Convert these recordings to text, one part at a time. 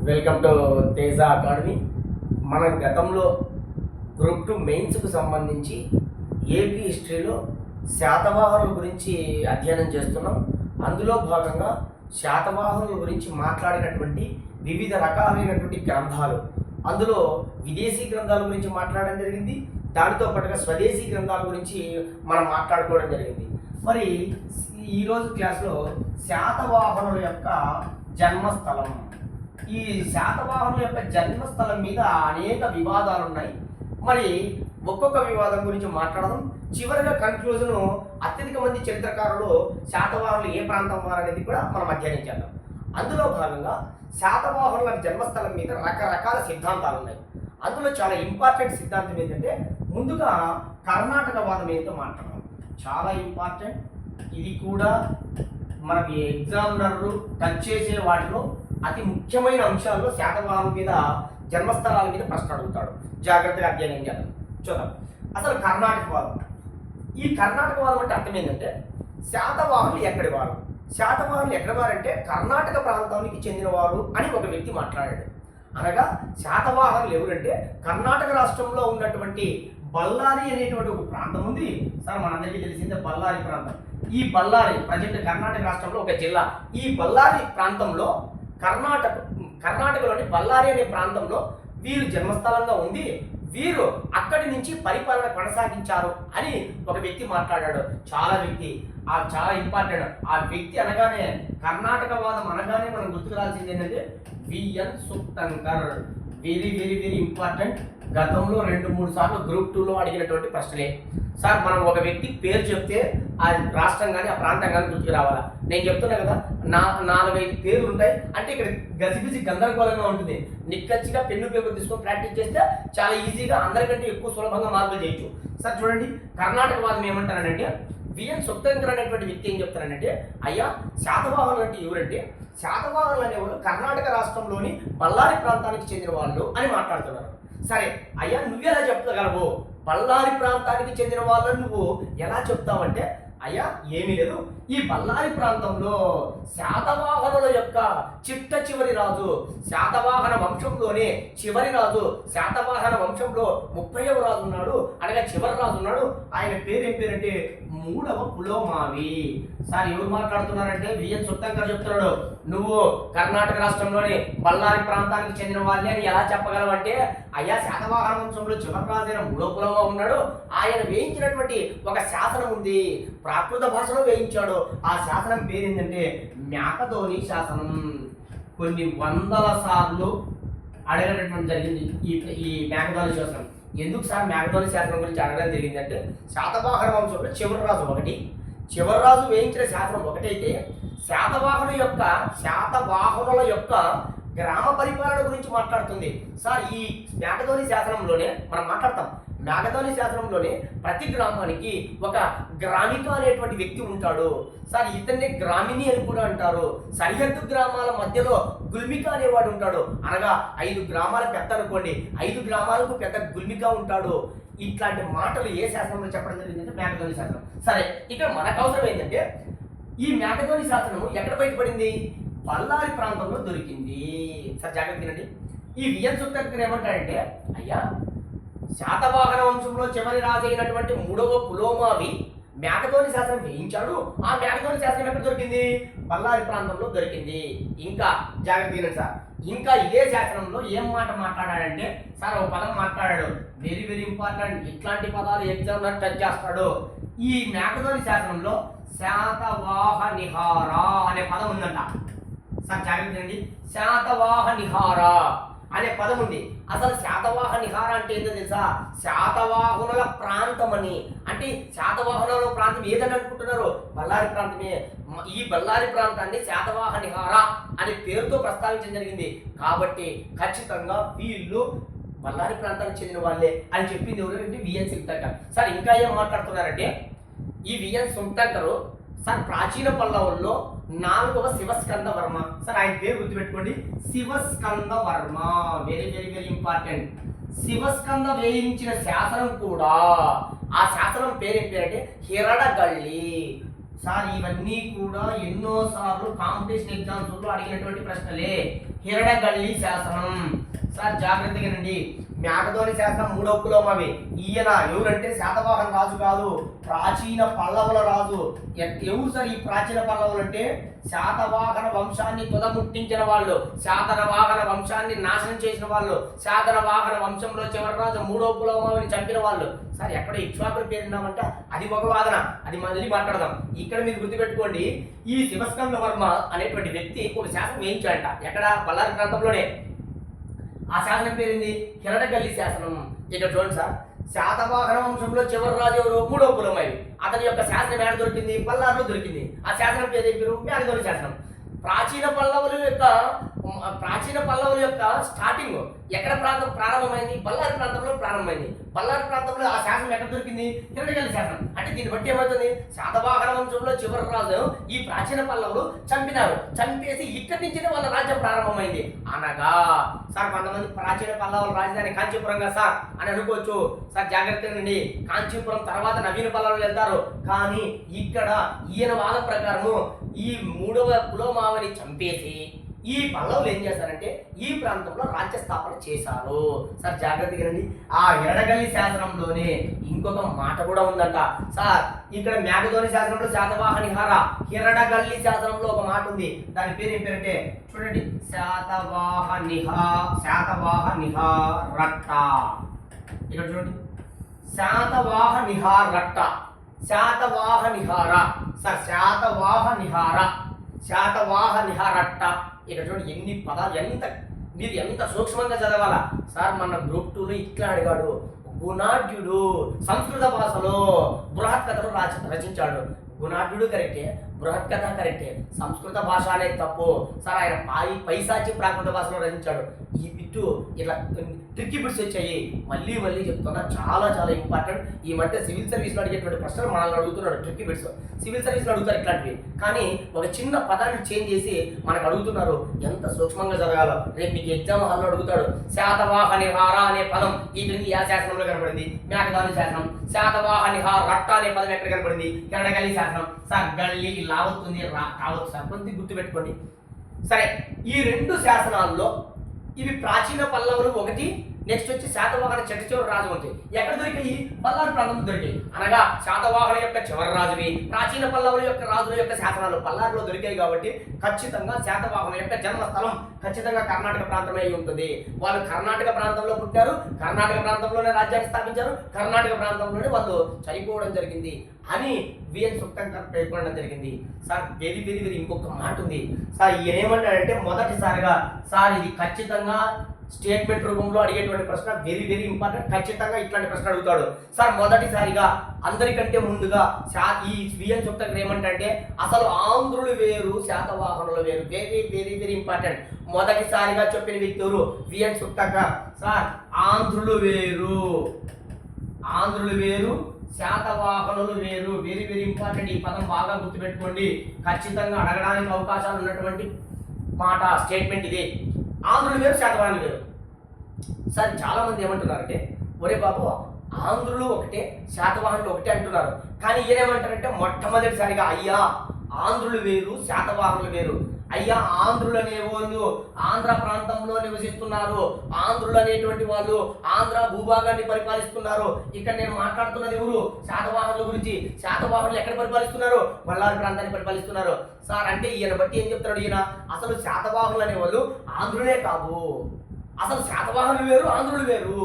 Welcome to Teja academy. మన గతంలో group 2 మెయిన్స్కు సంబంధించి ఏపీ హిస్టరీలో శాతవాహనుల గురించి అధ్యయనం చేస్తున్నాం. అందులో భాగంగా శాతవాహనుల గురించి మాట్లాడినటువంటి వివిధ రకాలైనటువంటి గ్రంథాలు, అందులో విదేశీ గ్రంథాల గురించి మాట్లాడడం జరిగింది. దానితో పాటుగా స్వదేశీ గ్రంథాల గురించి మనం మాట్లాడుకోవడం జరిగింది. మరి ఈరోజు క్లాస్లో శాతవాహనుల యొక్క జన్మస్థలం, ఈ శాతవాహనుల యొక్క జన్మస్థలం మీద అనేక వివాదాలు ఉన్నాయి. మరి ఒక్కొక్క వివాదం గురించి మాట్లాడడం, చివరిగా కన్క్లూజన్ అత్యధిక మంది చరిత్రకారులు శాతవాహనులు ఏ ప్రాంతం వారనేది కూడా మనం అధ్యయనం చేద్దాం. అందులో భాగంగా శాతవాహనుల జన్మస్థలం మీద రకరకాల సిద్ధాంతాలు ఉన్నాయి. అందులో చాలా ఇంపార్టెంట్ సిద్ధాంతం ఏంటంటే, ముందుగా కర్ణాటక వాదం ఏంటో మాట్లాడడం చాలా ఇంపార్టెంట్. ఇది కూడా మనకి ఎగ్జామినర్లు టచ్ చేసే వాటిలో అతి ముఖ్యమైన అంశాల్లో శాతవాహనుల మీద జన్మస్థలాల మీద ప్రశ్న అడుగుతాడు. జాగ్రత్తగా అధ్యయనం చేద్దాం, చూద్దాం. అసలు కర్ణాటక వాదం, ఈ కర్ణాటక వాదం అంటే అర్థం ఏంటంటే, శాతవాహనులు ఎక్కడి వారు, శాతవాహనులు ఎక్కడి వారంటే కర్ణాటక ప్రాంతానికి చెందినవారు అని ఒక వ్యక్తి మాట్లాడాడు. అనగా శాతవాహనులు ఎవరంటే కర్ణాటక రాష్ట్రంలో ఉన్నటువంటి బళ్ళారి అనేటువంటి ఒక ప్రాంతం ఉంది సార్, మనందరికీ తెలిసిందే బళ్ళారి ప్రాంతం. ఈ బళ్ళారి ప్రజెంట్ కర్ణాటక రాష్ట్రంలో ఒక జిల్లా. ఈ బళ్ళారి ప్రాంతంలో కర్ణాటకలోని బళ్ళారి అనే ప్రాంతంలో వీరు జన్మస్థలంగా ఉంది, వీరు అక్కడి నుంచి పరిపాలన కొనసాగించారు అని ఒక వ్యక్తి మాట్లాడాడు. చాలా ఇంపార్టెంట్. ఆ వ్యక్తి అనగానే, కర్ణాటక వాదం అనగానే మనం గుర్తుకురాల్సింది ఏంటంటే V N Sukthankar. Very very very important. గతంలో 2-3 సార్లు గ్రూప్ 2లో అడిగినటువంటి ప్రశ్నలే. సార్, మనం ఒక వ్యక్తి పేరు చెప్తే ఆ రాష్ట్రం కానీ ఆ ప్రాంతం కానీ గుర్తుకు రావాలా? నేను చెప్తున్నా కదా, 4-5 పేర్లు ఉంటాయి అంటే ఇక్కడ గజిబిజి గందరగోళంగా ఉంటుంది. నిక్కచ్చిగా పెన్ను పేపర్ తీసుకొని ప్రాక్టీస్ చేస్తే చాలా ఈజీగా అందరికంటే ఎక్కువ సులభంగా మార్కులు చేయొచ్చు. సార్ చూడండి, కర్ణాటక వాదం ఏమంటారనంటే, విఎన్ సుప్తంకర్ అనేటువంటి వ్యక్తి ఏం చెప్తారనంటే, అయ్యా శాతవాహనులు అంటే ఎవరంటే, శాతవాహనులు అనేవారు కర్ణాటక రాష్ట్రంలోని బళ్ళారి ప్రాంతానికి చెందిన వాళ్ళు అని మాట్లాడుతున్నారు. సరే అయ్యా, నువ్వెలా చెప్పగలవు? బళ్ళారి ప్రాంతానికి చెందిన వాళ్ళని నువ్వు ఎలా చెప్తావంటే, అయ్యా ఏమీ లేదు, ఈ బళ్ళారి ప్రాంతంలో శాతవాహనుల యొక్క చివరి రాజు, శాతవాహన వంశంలోనే చివరి రాజు, శాతవాహన వంశంలో 30వ రాజు ఉన్నాడు, అనగా చివరి రాజు ఉన్నాడు. ఆయన పేరు ఏం పేరంటే మూడవ పులోమావి. సార్ ఎవరు మాట్లాడుతున్నారంటే విఎన్ సుప్తంకర్ చెప్తున్నాడు. నువ్వు కర్ణాటక రాష్ట్రంలోని బళ్ళారి ప్రాంతానికి చెందిన వాళ్ళే అని ఎలా చెప్పగలవంటే, అయ్యా శాతవాహన వంశంలో చివరి రాజు అయిన మూడవ పులోమా ఉన్నాడు, ఆయన వేయించినటువంటి ఒక శాసనం ఉంది, ప్రాకృత భాషలో వేయించాడు. ఆ శాసనం పేరు ఏంటంటే మేకధోని శాసనం. కొన్ని వందల సార్లు అడగడం జరిగింది ఈ మేకధోని శాసనం. ఎందుకు సార్ మేకధోని శాసనం గురించి అడగడం జరిగిందంటే, శాతవాహన వంశంలో చివరి రాజు వేయించిన శాసనం ఒకటైతే, శాతవాహనుల యొక్క గ్రామ పరిపాలన గురించి మాట్లాడుతుంది. సార్ ఈ మేకధోని శాసనంలోనే మనం మాట్లాడతాం. మేకధోని శాసనంలోనే ప్రతి గ్రామానికి ఒక గ్రామిక అనేటువంటి వ్యక్తి ఉంటాడు. సార్ ఇతన్ని గ్రామిణి అని కూడా అంటారు. సరిహద్దు గ్రామాల మధ్యలో గుల్మిక అనేవాడు ఉంటాడు. అనగా 5 గ్రామాల పెద్ద అనుకోండి, 5 గ్రామాలకు పెద్ద గుల్మిక ఉంటాడు. ఇట్లాంటి మాటలు ఏ శాసనంలో చెప్పడం జరిగిందంటే మేకధోని శాసనం. సరే, ఇక్కడ మనకు అవసరం ఏంటంటే, ఈ మేకధోని శాసనం ఎక్కడ బయటపడింది? బళ్ళారి ప్రాంతంలో దొరికింది. సార్ జాగ్రత్త వినండి. ఈ విఎన్ సుప్తంకర్ ఏమంటాడంటే, అయ్యా శాతవాహన వంశంలో చివరి రాజు అయినటువంటి మూడవ పులోమావి మేకధోని శాసనం వేయించాడు. ఆ మేకధోని శాసనం ఎక్కడ దొరికింది? బళ్ళారి ప్రాంతంలో దొరికింది. ఇంకా జాగ్రత్త వినండి సార్. ఇంకా ఇదే శాసనంలో ఏం మాట మాట్లాడాడంటే, సార్ ఒక పదం మాట్లాడాడు, వెరీ వెరీ ఇంపార్టెంట్. ఇట్లాంటి పదాలు ఎగ్జామ్ టచ్ చేస్తాడు. ఈ మేకధోని శాసనంలో శాతవాహనిహార అనే పదం ఉందంట. సార్ జాగ్రత్త వినండి, శాతవాహనిహార అనే పదం ఉంది. అసలు శాతవాహనిహార అంటే ఏంటో తెలుసా? శాతవాహనుల ప్రాంతం అని. అంటే శాతవాహనుల ప్రాంతం ఏదని అనుకుంటున్నారు? బళ్ళారి ప్రాంతమే. ఈ బళ్ళారి ప్రాంతాన్ని శాతవాహనిహార అనే పేరుతో ప్రస్తావించడం జరిగింది. కాబట్టి ఖచ్చితంగా వీళ్ళు బళ్ళారి ప్రాంతానికి చెందిన వాళ్ళే అని చెప్పింది ఎవరంటే విఎన్ సుప్తంకర్. సార్ ఇంకా ఏం మాట్లాడుతున్నారంటే, ఈ విఎన్ సుప్తంకర్ సార్ ప్రాచీన పల్లవుల్లో 4వ శివస్కంద వర్మ. సార్ ఆయన పేరు గుర్తుపెట్టుకోండి, Shivaskanda Varma. Very very very important. Shivaskanda వేయించిన శాసనం కూడా, ఆ శాసనం పేరు ఏం పేరంటే హిరడగళ్ళి. సార్ ఇవన్నీ కూడా ఎన్నోసార్లు కాంపిటీషన్ ఎగ్జామ్స్లో అడిగినటువంటి ప్రశ్నలే. హిరడగల్లి శాసనం. సార్ జాగ్రత్తగా నండి. మేకధోని శాసనం 3వ పులోమావి. ఈయన ఎవరంటే శాతవాహన రాజు కాదు, ప్రాచీన పల్లవుల రాజు. ఎవరు సార్ ఈ ప్రాచీన పల్లవులు అంటే? శాతవాహన వంశాన్ని తుదముట్టించిన వాళ్ళు, శాతవాహన వంశాన్ని నాశనం చేసిన వాళ్ళు, శాతవాహన వంశంలో చివరి రాజు 3వ పులోమావిని చంపిన వాళ్ళు. సార్ ఎక్కడ ఇక్ష్వాకుల పేరు విన్నామంటే అది ఒక వాదన, అది మళ్ళీ మాట్లాడదాం. ఇక్కడ మీరు గుర్తుపెట్టుకోండి, ఈ శివస్కంద వర్మ అనేటువంటి వ్యక్తి ఒక శాసనం వేయించాడంట. ఎక్కడ? బళ్ళారి ప్రాంతంలోనే. ఆ శాసనం పేరుంది హిరడగల్లి శాసనం. ఇక్కడ చూడండి సార్, శాతవాహన వంశంలో చివరి రాజు ఎవరు? 3వ పులోమావి. అతని యొక్క శాసనం ఏడ దొరికింది? బళ్ళారిలో దొరికింది. ఆ శాసనం పేరు ఏం పేరు? మేకధోని శాసనం. ప్రాచీన పల్లవుల యొక్క స్టార్టింగ్ ఎక్కడ ప్రారంభమైంది? బళ్ళారి ప్రాంతంలో ప్రారంభమైంది. బళ్ళారి ప్రాంతంలో ఆ శాసనం ఎక్కడ దొరికింది? హిరడగల్లి శాసనం. అంటే దీన్ని బట్టి ఏమవుతుంది? శాతవాహన వంశంలో చివరి రాజు ఈ ప్రాచీన పల్లవులు చంపినారు. చంపేసి ఇక్కడి నుంచినే వాళ్ళ రాజ్యం ప్రారంభమైంది. అనగా సార్ కొంతమంది ప్రాచీన పల్లవుల రాజధాని కాంచీపురంగా సార్ అని అనుకోవచ్చు. సార్ జాగ్రత్తగా నుండి, కాంచీపురం తర్వాత నవీన పల్లవులు వెళ్తారు. కానీ ఇక్కడ ఈయన వాదం ప్రకారము ఈ 3వ పులోమావిని చంపేసి ఈ పల్లవులు ఏం చేశారంటే ఈ ప్రాంతంలో రాజ్య స్థాపన చేశారు. సార్ జాగ్రత్తగా రండి. ఆ హిరడగల్లి శాసనంలోనే ఇంకొక మాట కూడా ఉందంట సార్. ఇక్కడ మేకధోని శాసనంలో శాతవాహనిహార, హిరడగల్లి శాసనంలో ఒక మాట ఉంది. దాని పేరు ఏం పేరంటే చూడండి, శాతవాహనిహారట్ట. ఇక్కడ చూడండి, శాతవాహనిహారట్ట, శాతవాహనిహార. సార్ శాతవాహనిహారట్ట. ఇక్కడ చూడండి ఎన్ని పదాలు, మీరు ఎంత సూక్ష్మంగా చదవాలా సార్. మన గ్రూప్ 2లో ఇట్లా అడిగాడు. గుణాఢ్యుడు సంస్కృత భాషలో బృహత్ కథను రచించాడు. గుణాఢ్యుడు కరెక్టే, బృహత్ కథ కరెక్టే, సంస్కృత భాష అనేది తప్పు సార్. ఆయన పైశాచి ప్రాకృత భాషలో రచించాడు. ఈ బిట్టు ఇట్లా ట్రిక్కీ బిట్స్ వచ్చాయి. మళ్ళీ చెప్తున్నా, చాలా ఇంపార్టెంట్. ఈ మధ్య సివిల్ సర్వీస్లో అడిగేటువంటి ప్రశ్నలు మనల్ని అడుగుతున్నాడు. ట్రిక్కీ బిట్స్ సివిల్ సర్వీస్లో అడుగుతారు ఇట్లాంటివి. కానీ ఒక చిన్న పదాన్ని చేంజ్ చేసి మనకు అడుగుతున్నారు. ఎంత సూక్ష్మంగా చదవాలో. రేపు మీకు ఎగ్జామ్ హాల్లో అడుగుతాడు. శాతవాహనిహార అనే పదం ఈ క్రింది ఏ శాసనంలో కనపడింది? మేకధోని శాసనం. శాతవాహనిహారట్ట అనే పదం ఎక్కడ కనపడింది? హిరడగల్లి శాసనం. సార్ గల్లి ఇలా అవుతుంది, కావచ్చు సార్, కొంచెం గుర్తుపెట్టుకోండి. సరే, ఈ 2 శాసనాల్లో ఇవి ప్రాచీన పల్లవులు ఒకటి, నెక్స్ట్ వచ్చి శాతవాహన చివరి రాజు ఉంటాయి. ఎక్కడ దొరికాయి? బళ్ళారి ప్రాంతంలో దొరికాయి. అనగా శాతవాహన యొక్క చివరి రాజువి, ప్రాచీన పల్లవుల యొక్క రాజుల యొక్క శాసనాలు బళ్ళారిలో దొరికాయి. కాబట్టి ఖచ్చితంగా శాతవాహన యొక్క జన్మస్థలం ఖచ్చితంగా కర్ణాటక ప్రాంతమే అయి ఉంటుంది. వాళ్ళు కర్ణాటక ప్రాంతంలో పుట్టారు, కర్ణాటక ప్రాంతంలోనే రాజ్యాన్ని స్థాపించారు, కర్ణాటక ప్రాంతంలోనే వాళ్ళు చనిపోవడం జరిగింది అని విఎన్ సుక్తంకర్ పేర్కొనడం జరిగింది. సార్ వెరీ ఇంకొక మాట ఉంది సార్. ఈయన ఏమంటాడంటే మొదటిసారిగా సార్ ఇది ఖచ్చితంగా స్టేట్మెంట్ రూపంలో అడిగేటువంటి ప్రశ్న, వెరీ ఇంపార్టెంట్. ఖచ్చితంగా ఇట్లాంటి ప్రశ్న అడుగుతాడు సార్. మొదటిసారిగా అందరికంటే ముందుగా ఈ విఎన్ సుక్తంకర్ ఏమంటే అసలు ఆంధ్రులు వేరు, శాతవాహనులు వేరు. Very important. మొదటిసారిగా చెప్పిన వ్యక్తి ఎవరు? విఎన్ సుక్తంకర్. సార్ ఆంధ్రులు వేరు, శాతవాహనులు వేరు. Very important. ఈ పదం బాగా గుర్తుపెట్టుకోండి. ఖచ్చితంగా అడగడానికి అవకాశాలు ఉన్నటువంటి మాట, స్టేట్మెంట్ ఇది. ఆంధ్రులు వేరు, శాతవాహనులు వేరు. సార్ చాలా మంది ఏమంటున్నారంటే ఒరే బాబు ఆంధ్రులు ఒకటే, శాతవాహనులు ఒకటే అంటున్నారు. కానీ ఈయనేమంటారంటే మొట్టమొదటిసారిగా అయ్యా ఆంధ్రులు వేరు, శాతవాహనులు వేరు. అయ్యా ఆంధ్రులు అనేవాళ్ళు ఆంధ్ర ప్రాంతంలో నివసిస్తున్నారు. ఆంధ్రులు అనేటువంటి వాళ్ళు ఆంధ్ర భూభాగాన్ని పరిపాలిస్తున్నారు. ఇక్కడ నేను మాట్లాడుతున్నది ఎవరు? శాతవాహనుల గురించి. శాతవాహనులు ఎక్కడ పరిపాలిస్తున్నారు? బళ్ళారి ప్రాంతాన్ని పరిపాలిస్తున్నారు. సార్ అంటే ఈయన బట్టి ఏం చెప్తాడు ఈయన? అసలు శాతవాహనులు అనేవాళ్ళు ఆంధ్రులే కాదు. అసలు శాతవాహనులు వేరు, ఆంధ్రులు వేరు.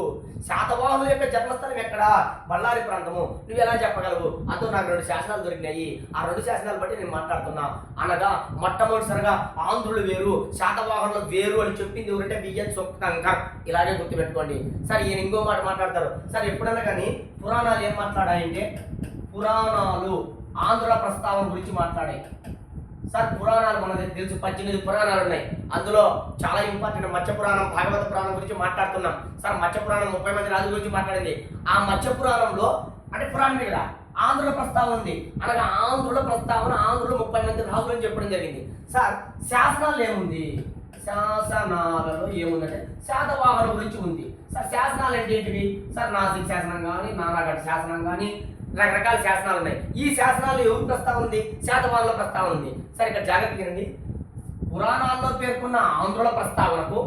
శాతవాహనుల యొక్క జన్మస్థలం ఎక్కడ? బళ్ళారి ప్రాంతము. నువ్వు ఎలా చెప్పగలవు? అంటూ నాకు 2 శాసనాలు దొరికినాయి. ఆ 2 శాసనాలు బట్టి నేను మాట్లాడుతున్నా. అనగా మొట్టమొదటిసారిగా ఆంధ్రులు వేరు, శాతవాహనులు వేరు అని చెప్పింది ఎవరంటే విఎన్ సుక్తంకర్. ఇలాగే గుర్తుపెట్టుకోండి. సార్ ఈయన ఇంకో మాట మాట్లాడతారు. సార్ ఎప్పుడన్నా కానీ పురాణాలు ఏం మాట్లాడాయంటే, పురాణాలు ఆంధ్ర ప్రస్తావన గురించి మాట్లాడాయి. సార్ పురాణాలు మనకు తెలుసు, 18 పురాణాలు ఉన్నాయి. అందులో చాలా ఇంపార్టెంట్ మత్స్య పురాణం, భాగవత పురాణం గురించి మాట్లాడుతున్నాం. సార్ మత్స్య పురాణం 30 మంది రాజుల గురించి మాట్లాడింది. ఆ మత్స్య పురాణంలో అంటే పురాణమే కదా, ఆంధ్రుల ప్రస్తావన ఉంది. అనగా ఆంధ్రుల ప్రస్తావన, ఆంధ్రులు 30 మంది రాజులు అని చెప్పడం జరిగింది. సార్ శాసనాలు ఏముంది? శాసనాలలో ఏముందంటే శాతవాహనుల గురించి ఉంది. సార్ శాసనాలు అంటే ఏంటివి? సార్ నాసిక్ శాసనం కానీ, నారాగఢ శాసనం కానీ, రకరకాల శాసనాలు ఉన్నాయి. ఈ శాసనాలు ఎవరు ప్రస్తావన ఉంది? శాతవాహనుల ప్రస్తావన ఉంది. సరే ఇక్కడ జాగ్రత్తగా వినండి. పురాణాల్లో పేర్కొన్న ఆంధ్రుల ప్రస్తావనకు,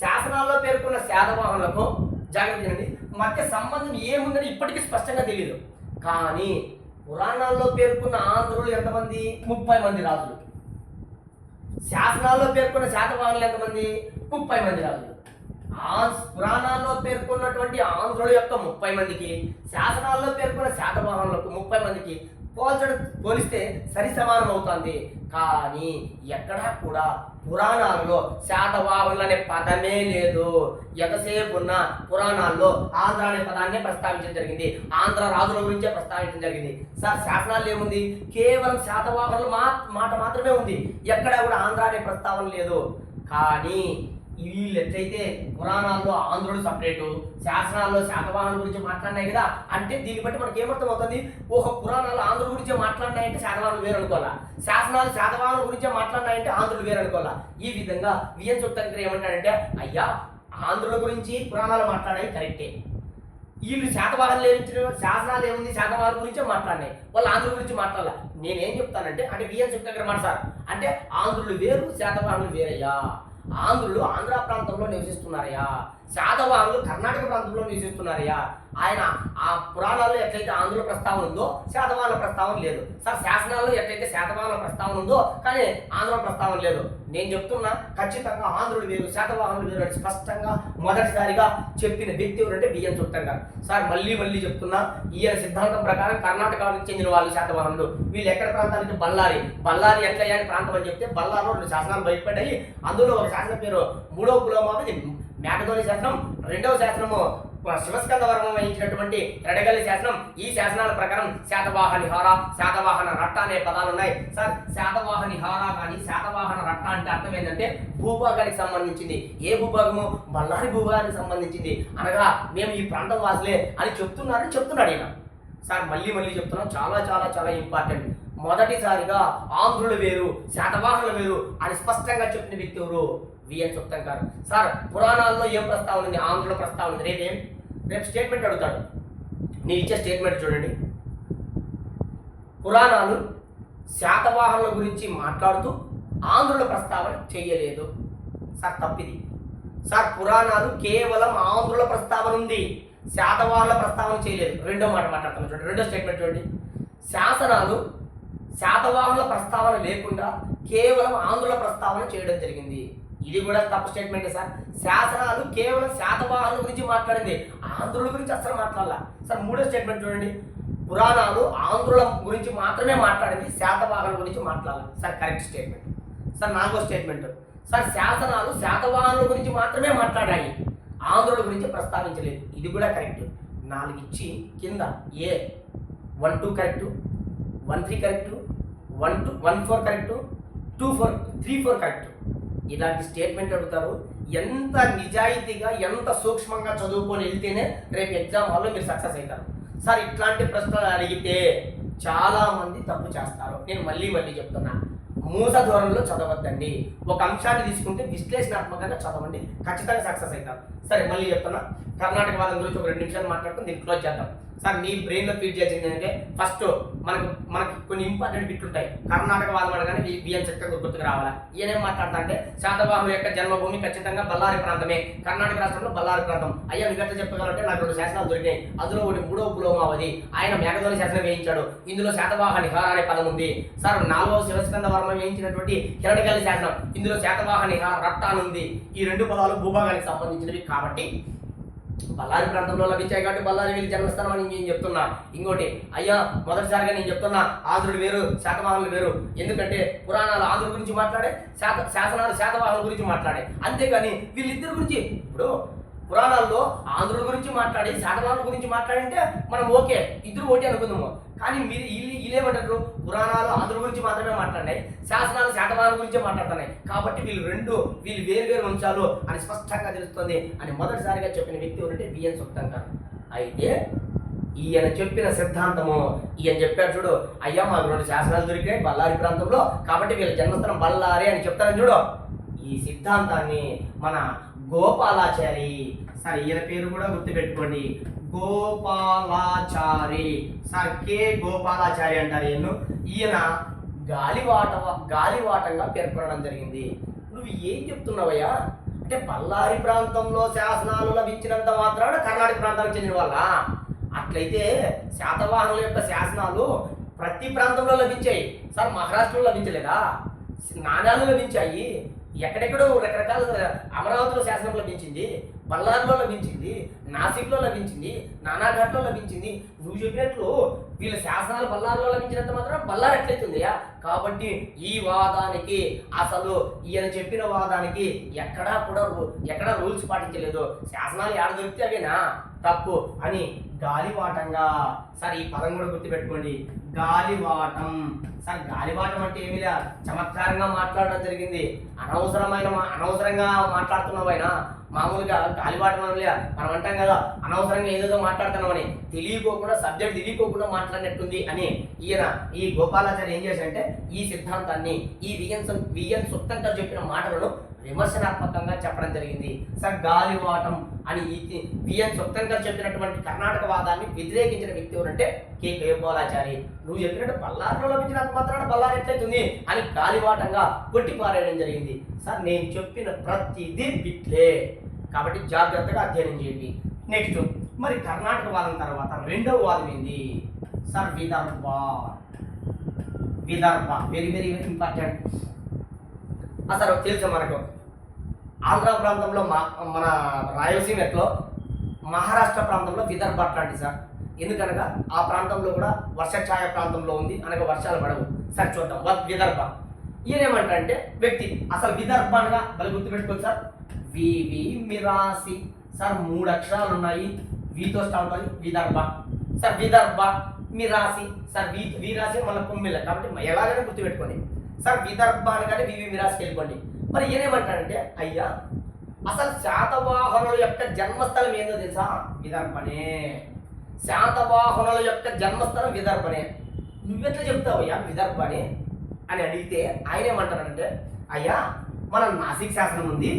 శాసనాల్లో పేర్కొన్న శాతవాహనులకు జాగ్రత్త వినండి మధ్య సంబంధం ఏముందని ఇప్పటికీ స్పష్టంగా తెలియదు. కానీ పురాణాల్లో పేర్కొన్న ఆంధ్రులు ఎంతమంది? 30 మంది రాజులు. శాసనాల్లో పేర్కొన్న శాతవాహనులు ఎంతమంది? 30 మంది రాజులు. పురాణాల్లో పేర్కొన్నటువంటి ఆంధ్రుల యొక్క 30 మందికి, శాసనాల్లో పేర్కొన్న శాతవాహనులకు 30 మందికి పోలిస్తే సరి సమానం అవుతుంది. కానీ ఎక్కడా కూడా పురాణాల్లో శాతవాహనులు అనే పదమే లేదు. ఎంతసేపు ఉన్న పురాణాల్లో ఆంధ్ర అనే పదాన్ని ప్రస్తావించడం జరిగింది, ఆంధ్ర రాజుల గురించే ప్రస్తావించడం జరిగింది. సార్ శాసనాల్లో ఏముంది? కేవలం శాతవాహనుల మాట మాత్రమే ఉంది, ఎక్కడా కూడా ఆంధ్ర అనే ప్రస్తావన లేదు. కానీ వీళ్ళు ఎట్లయితే పురాణాల్లో ఆంధ్రుడు సపరేటు, శాసనాల్లో శాతవాహనుల గురించి మాట్లాడినాయి కదా, అంటే దీన్ని బట్టి మనకి ఏమర్థం అవుతుంది? ఒక పురాణాలు ఆంధ్రుల గురించే మాట్లాడినాయంటే శాతవాహనులు వేరు అనుకోవాలా, శాసనాలు శాతవాహనుల గురించే మాట్లాడినాయంటే ఆంధ్రులు వేరు అనుకోవాలా. ఈ విధంగా విఎన్ సుక్తంకర్ ఏమంటాడంటే, అయ్యా ఆంధ్రుల గురించి పురాణాలు మాట్లాడాయి కరెక్టే, వీళ్ళు శాతవాహనులు ఏమిచ్చిన శాసనాలు ఏముంది? శాతవాహనుల గురించే మాట్లాడినాయి, వాళ్ళు ఆంధ్రుల గురించి మాట్లాడాల. నేనేం చెప్తానంటే, అంటే విఎన్ సుక్తంకర్ మాట సార్, అంటే ఆంధ్రులు వేరు శాతవాహనులు వేరయ్యా. ఆంధ్రులు ఆంధ్ర ప్రాంతంలో నివసిస్తున్నారయ్యా, శాతవాహనులు కర్ణాటక ప్రాంతంలో నివసిస్తున్నారయ్యా. ఆయన ఆ పురాణాల్లో ఎట్లయితే ఆంధ్రుల ప్రస్తావన ఉందో శాతవాహనుల ప్రస్తావన లేదు. సార్ శాసనాల్లో ఎట్లయితే శాతవాహనుల ప్రస్తావన ఉందో కానీ ఆంధ్రుల ప్రస్తావన లేదు. నేను చెప్తున్నా ఖచ్చితంగా ఆంధ్రులు వేరు శాతవాహనులు వేరు అని స్పష్టంగా మొదటిసారిగా చెప్పిన వ్యక్తి ఎవరంటే విఎన్ సుక్తంకర్ సార్. మళ్ళీ చెప్తున్నా, ఈయన సిద్ధాంతం ప్రకారం కర్ణాటకకు చెందిన వాళ్ళు శాతవాహనులు. వీళ్ళు ఎక్కడ ప్రాంతానికి? బళ్ళారి ఎట్లయ్యా అని ప్రాంతం అని చెప్తే బళ్ళారిలో 2 శాసనాలు బయటపడ్డాయి. అందులో ఒక శాసనం పేరు 3వ పులోమావి మేకధోని శాసనం, 2వ శాసనము శివస్కంద వర్మ వహించినటువంటి ఎడగల్లి శాసనం. ఈ శాసనాల ప్రకారం శాతవాహనిహార, శాతవాహన రట్ట అనే పదాలు ఉన్నాయి. సార్ శాతవాహనిహార కానీ శాతవాహన రట్ట అంటే అర్థం ఏంటంటే భూభాగానికి సంబంధించింది. ఏ భూభాగము? బళ్ళారి భూభాగానికి సంబంధించింది. అనగా మేము ఈ ప్రాంతం వాసులే అని చెప్తున్నాడు ఈయన. సార్ మళ్ళీ చెప్తున్నాం, చాలా ఇంపార్టెంట్. మొదటిసారిగా ఆంధ్రులు వేరు శాతవాహనులు వేరు అని స్పష్టంగా చెప్పిన వ్యక్తి ఎవరు? V N Sukthankar sir. పురాణాల్లో ఏం ప్రస్తావన ఉంది? ఆంధ్రుల ప్రస్తావన ఉంది. రేపు స్టేట్మెంట్ అడుగుతాడు, నేను ఇచ్చే స్టేట్మెంట్ చూడండి. పురాణాలు శాతవాహనుల గురించి మాట్లాడుతూ ఆంధ్రుల ప్రస్తావన చేయలేదు. సార్ తప్పిది సార్. పురాణాలు కేవలం ఆంధ్రుల ప్రస్తావన ఉంది, శాతవాహనుల ప్రస్తావన చేయలేదు. రెండో మాట మాట్లాడుతున్నాను చూడండి, రెండో స్టేట్మెంట్ చూడండి. శాసనాలు శాతవాహనుల ప్రస్తావన లేకుండా కేవలం ఆంధ్రుల ప్రస్తావన చేయడం జరిగింది. ఇది కూడా తప్పు స్టేట్మెంటే సార్. శాసనాలు కేవలం శాతవాహనుల గురించి మాట్లాడింది, ఆంధ్రుల గురించి అసలు మాట్లాడాల. సార్ మూడో స్టేట్మెంట్ చూడండి. పురాణాలు ఆంధ్రుల గురించి మాత్రమే మాట్లాడింది, శాతవాహనుల గురించి మాట్లాడాలి. Sir correct statement. సార్ నాలుగో స్టేట్మెంట్ సార్. శాసనాలు శాతవాహనుల గురించి మాత్రమే మాట్లాడాయి, ఆంధ్రుల గురించి ప్రస్తావించలేదు. ఇది కూడా కరెక్ట్. 4 ఇచ్చి కింద ఏ 1-2 కరెక్టు, 1-3 కరెక్టు, 1-4 కరెక్టు, 2-4 కరెక్టు. ఇలాంటి స్టేట్మెంట్ అడుగుతారు. ఎంత నిజాయితీగా ఎంత సూక్ష్మంగా చదువుకొని వెళ్తేనే రేపు ఎగ్జామ్ హాల్లో మీరు సక్సెస్ అవుతారు. సార్ ఇట్లాంటి ప్రశ్నలు అడిగితే చాలామంది తప్పు చేస్తారు. నేను మళ్ళీ చెప్తున్నా, మూస ధోరణిలో చదవద్దండి. ఒక అంశాన్ని తీసుకుంటే విశ్లేషణాత్మకంగా చదవండి, ఖచ్చితంగా సక్సెస్ అవుతారు. సరే మళ్ళీ చెప్తున్నా, కర్ణాటక వాదం గురించి ఒక 2 నిమిషాలు మాట్లాడుకుని దీన్ని క్లోజ్ చేద్దాం. సార్ మీ బ్రెయిన్లో ఫీడ్ చేసింది ఏంటంటే ఫస్ట్ మనకి కొన్ని ఇంపార్టెంట్ బిట్లు ఉంటాయి. కర్ణాటక వాదం అనగానే విఎన్ సుక్తంకర్ గుర్తుకు రావాలా. ఈయనేం మాట్లాడతా అంటే శాతవాహనుల యొక్క జన్మభూమి ఖచ్చితంగా బళ్ళారి ప్రాంతమే, కర్ణాటక రాష్ట్రంలో బళ్ళారి ప్రాంతం. అయ్యా నువ్వు ఎట్లా చెప్పగలంటే నాకు 2 శాసనాలు దొరికాయి, అందులో ఒకటి 3వ పులోమావధి, ఆయన మేఘధోని శాసనం వేయించాడు, ఇందులో శాతవాహనిహార అనే పదం ఉంది. సార్ 4వ శివస్కంద వర్మ వేయించినటువంటి ఎరడగల్లి శాసనం, ఇందులో శాతవాహనిహార రట్ట అని ఉంది. ఈ 2 పదాలు భూభాగానికి సంబంధించినవి కాబట్టి బళ్ళారి ప్రాంతంలో లభించాయి కాబట్టి బళ్ళారి వీళ్ళు జన్మస్థానం అని నేను చెప్తున్నా. ఇంకోటి అయ్యా మొదటిసారిగా నేను చెప్తున్నా, ఆంధ్రుడు వేరు శాతవాహనులు వేరు. ఎందుకంటే పురాణాలు ఆంధ్రుల గురించి మాట్లాడే, శాసనాలు శాతవాహనుల గురించి మాట్లాడే. అంతేగాని వీళ్ళిద్దరి గురించి ఇప్పుడు పురాణాల్లో ఆంధ్రుల గురించి మాట్లాడి శాతవాహనుల గురించి మాట్లాడింటే మనం ఓకే, ఇద్దరు ఓకే అనుకుందాము. కానీ మీరు వీళ్ళేమంటారు? పురాణాలు ఆంధ్రుల గురించి మాత్రమే మాట్లాడినాయి, శాసనాలు శాతవాహనుల గురించే మాట్లాడుతున్నాయి, కాబట్టి వీళ్ళు వేరు వంశాలు అని స్పష్టంగా తెలుస్తుంది అని మొదటిసారిగా చెప్పిన వ్యక్తి ఎవరంటే విఎన్ సుక్తంకర్. అయితే ఈయన చెప్పిన సిద్ధాంతము, ఈయన చెప్పాడు చూడు, అయ్యా మాకు 2 శాసనాలు దొరికాయి బళ్ళారి ప్రాంతంలో కాబట్టి వీళ్ళ జన్మస్థానం బళ్ళారి అని చెప్తారని చూడు. ఈ సిద్ధాంతాన్ని మన గోపాలాచారి, సరే ఈయన పేరు కూడా గుర్తుపెట్టుకోండి, గోపాలాచారి. సార్ కే గోపాలాచారి అంటారు ఈయన గాలివాటంగా పేర్కొనడం జరిగింది. నువ్వు ఏం చెప్తున్నావయ్యా అంటే బళ్ళారి ప్రాంతంలో శాసనాలు లభించినంత మాత్రాన కర్ణాటక ప్రాంతానికి చెందిన వాళ్ళ? అట్లయితే శాతవాహనుల యొక్క శాసనాలు ప్రతి ప్రాంతంలో లభించాయి సార్. మహారాష్ట్రలో లభించలేదా? నాణ్యాలు లభించాయి. ఎక్కడెక్కడో రకరకాల అమరావతిలో శాసనం లభించింది, బళ్ళారిలో లభించింది, నాసిక్లో లభించింది, నానాఘాట్లో లభించింది. నువ్వు చెప్పినట్లు వీళ్ళ శాసనాలు బళ్ళారిలో లభించినంత మాత్రం బళ్ళారి ఎట్లయితుందయ్యా? కాబట్టి ఈ వాదానికి అసలు ఈయన చెప్పిన వాదానికి ఎక్కడా రూల్స్ పాటించలేదు. శాసనాలు ఏడ దొరికితే అవేనా తప్పు అని గాలివాటంగా. సార్ ఈ పదం కూడా గుర్తుపెట్టుకోండి, గాలివాటం. సార్ గాలివాటం అంటే ఏమిలా చమత్కారంగా మాట్లాడడం జరిగింది. అనవసరంగా మాట్లాడుతున్నావైనా. మామూలుగా గాలివాటం అనలే మనం అంటాం కదా, అనవసరంగా ఏదేదో మాట్లాడుతున్నామని, తెలియకోకుండా సబ్జెక్ట్ తెలియకోకుండా మాట్లాడినట్టుంది అని ఈ గోపాలాచారి ఏం చేశారంటే ఈ సిద్ధాంతాన్ని ఈ విఎన్ సుక్తంకర్ చెప్పిన మాటలను విమర్శనాత్మకంగా చెప్పడం జరిగింది. సార్ గాలివాటం అని విఎన్ సుక్తంకర్ చెప్పినటువంటి కర్ణాటక వాదాన్ని వ్యతిరేకించిన వ్యక్తి ఎవరంటే కే గోపాలాచారి. నువ్వు చెప్పినట్టు బళ్ళారిలో లభించినంత మాత్రాన బళ్ళారి ఎట్లయితుంది అని గాలివాటంగా కొట్టిపారేయడం జరిగింది. సార్ నేను చెప్పిన ప్రతిదీ బిట్లే, కాబట్టి జాగ్రత్తగా అధ్యయనం చేయండి. నెక్స్ట్ మరి కర్ణాటక వాదం తర్వాత రెండవ వాదం ఏంది sir? Vidarbha. Very very very important. అసలు తెలుసు మనకు ఆంధ్ర ప్రాంతంలో మన రాయలసీమ ఎట్లో, మహారాష్ట్ర ప్రాంతంలో విదర్భ అట్లాంటి సార్. ఎందుకనగా ఆ ప్రాంతంలో కూడా వర్షఛాయ ప్రాంతంలో ఉంది, అనగా వర్షాలు పడవు. సార్ చూద్దాం విదర్భ. ఈయనేమంటారంటే వ్యక్తి అసలు విదర్భ అనగా మళ్ళీ గుర్తుపెట్టుకోవచ్చు సార్. వివి మిరాసి. సార్ 3 అక్షరాలు ఉన్నాయి, వీతో స్టార్ట్ అవుతుంది విదర్భ. సార్ విదర్భ మిరాసి. సార్ వీరాసి మన కుమ్మిళ్ళ, కాబట్టి ఎలాగైనా గుర్తుపెట్టుకోండి. సార్ విదర్భ అనగానే వివి మిరాసికి వెళ్ళిపోండి. మరి ఈయనేమంటాడంటే అయ్యా అసలు శాతవాహనుల యొక్క జన్మస్థలం ఏందో తెలుసా? విదర్భనే. శాతవాహనుల యొక్క జన్మస్థలం విదర్భనే. నువ్వెట్లా చెప్తావయ్యా విదర్భని అని అడిగితే ఆయన ఏమంటారంటే అయ్యా మన నాసిక్ శాసనం ఉంది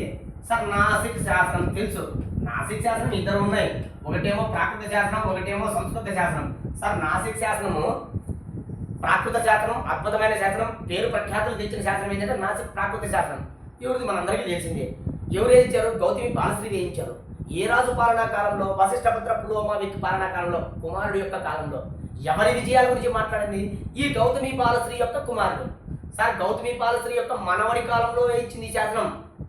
సార్. నాసిక్ శాసనం తెలుసు. నాసిక్ శాసనం 2 ఉన్నాయి, ఒకటేమో ప్రాకృత శాసనం, ఒకటేమో సంస్కృత శాసనం. సార్ నాసిక్ శాసనము ప్రాకృత శాసనం, అద్భుతమైన శాసనం, పేరు ప్రఖ్యాతులు తెచ్చిన శాసనం ఏంటంటే నాసిక్ ప్రాకృత శాసనం. ఎవరిది మనందరికీ తెలిసిందే. ఎవరు వేయించారు? గౌతమి బాలశ్రీ వేయించారు. ఏ రాజు పాలనా కాలంలో? వశిష్ఠపుత్ర పులోమావిక్ పాలనా కాలంలో, కుమారుడు యొక్క కాలంలో. ఎవరి విజయాల గురించి మాట్లాడింది? ఈ గౌతమి బాలశ్రీ యొక్క కుమారుడు. సార్ గౌతమి బాలశ్రీ యొక్క మనవడి కాలంలో వేయించింది ఈ శాసనం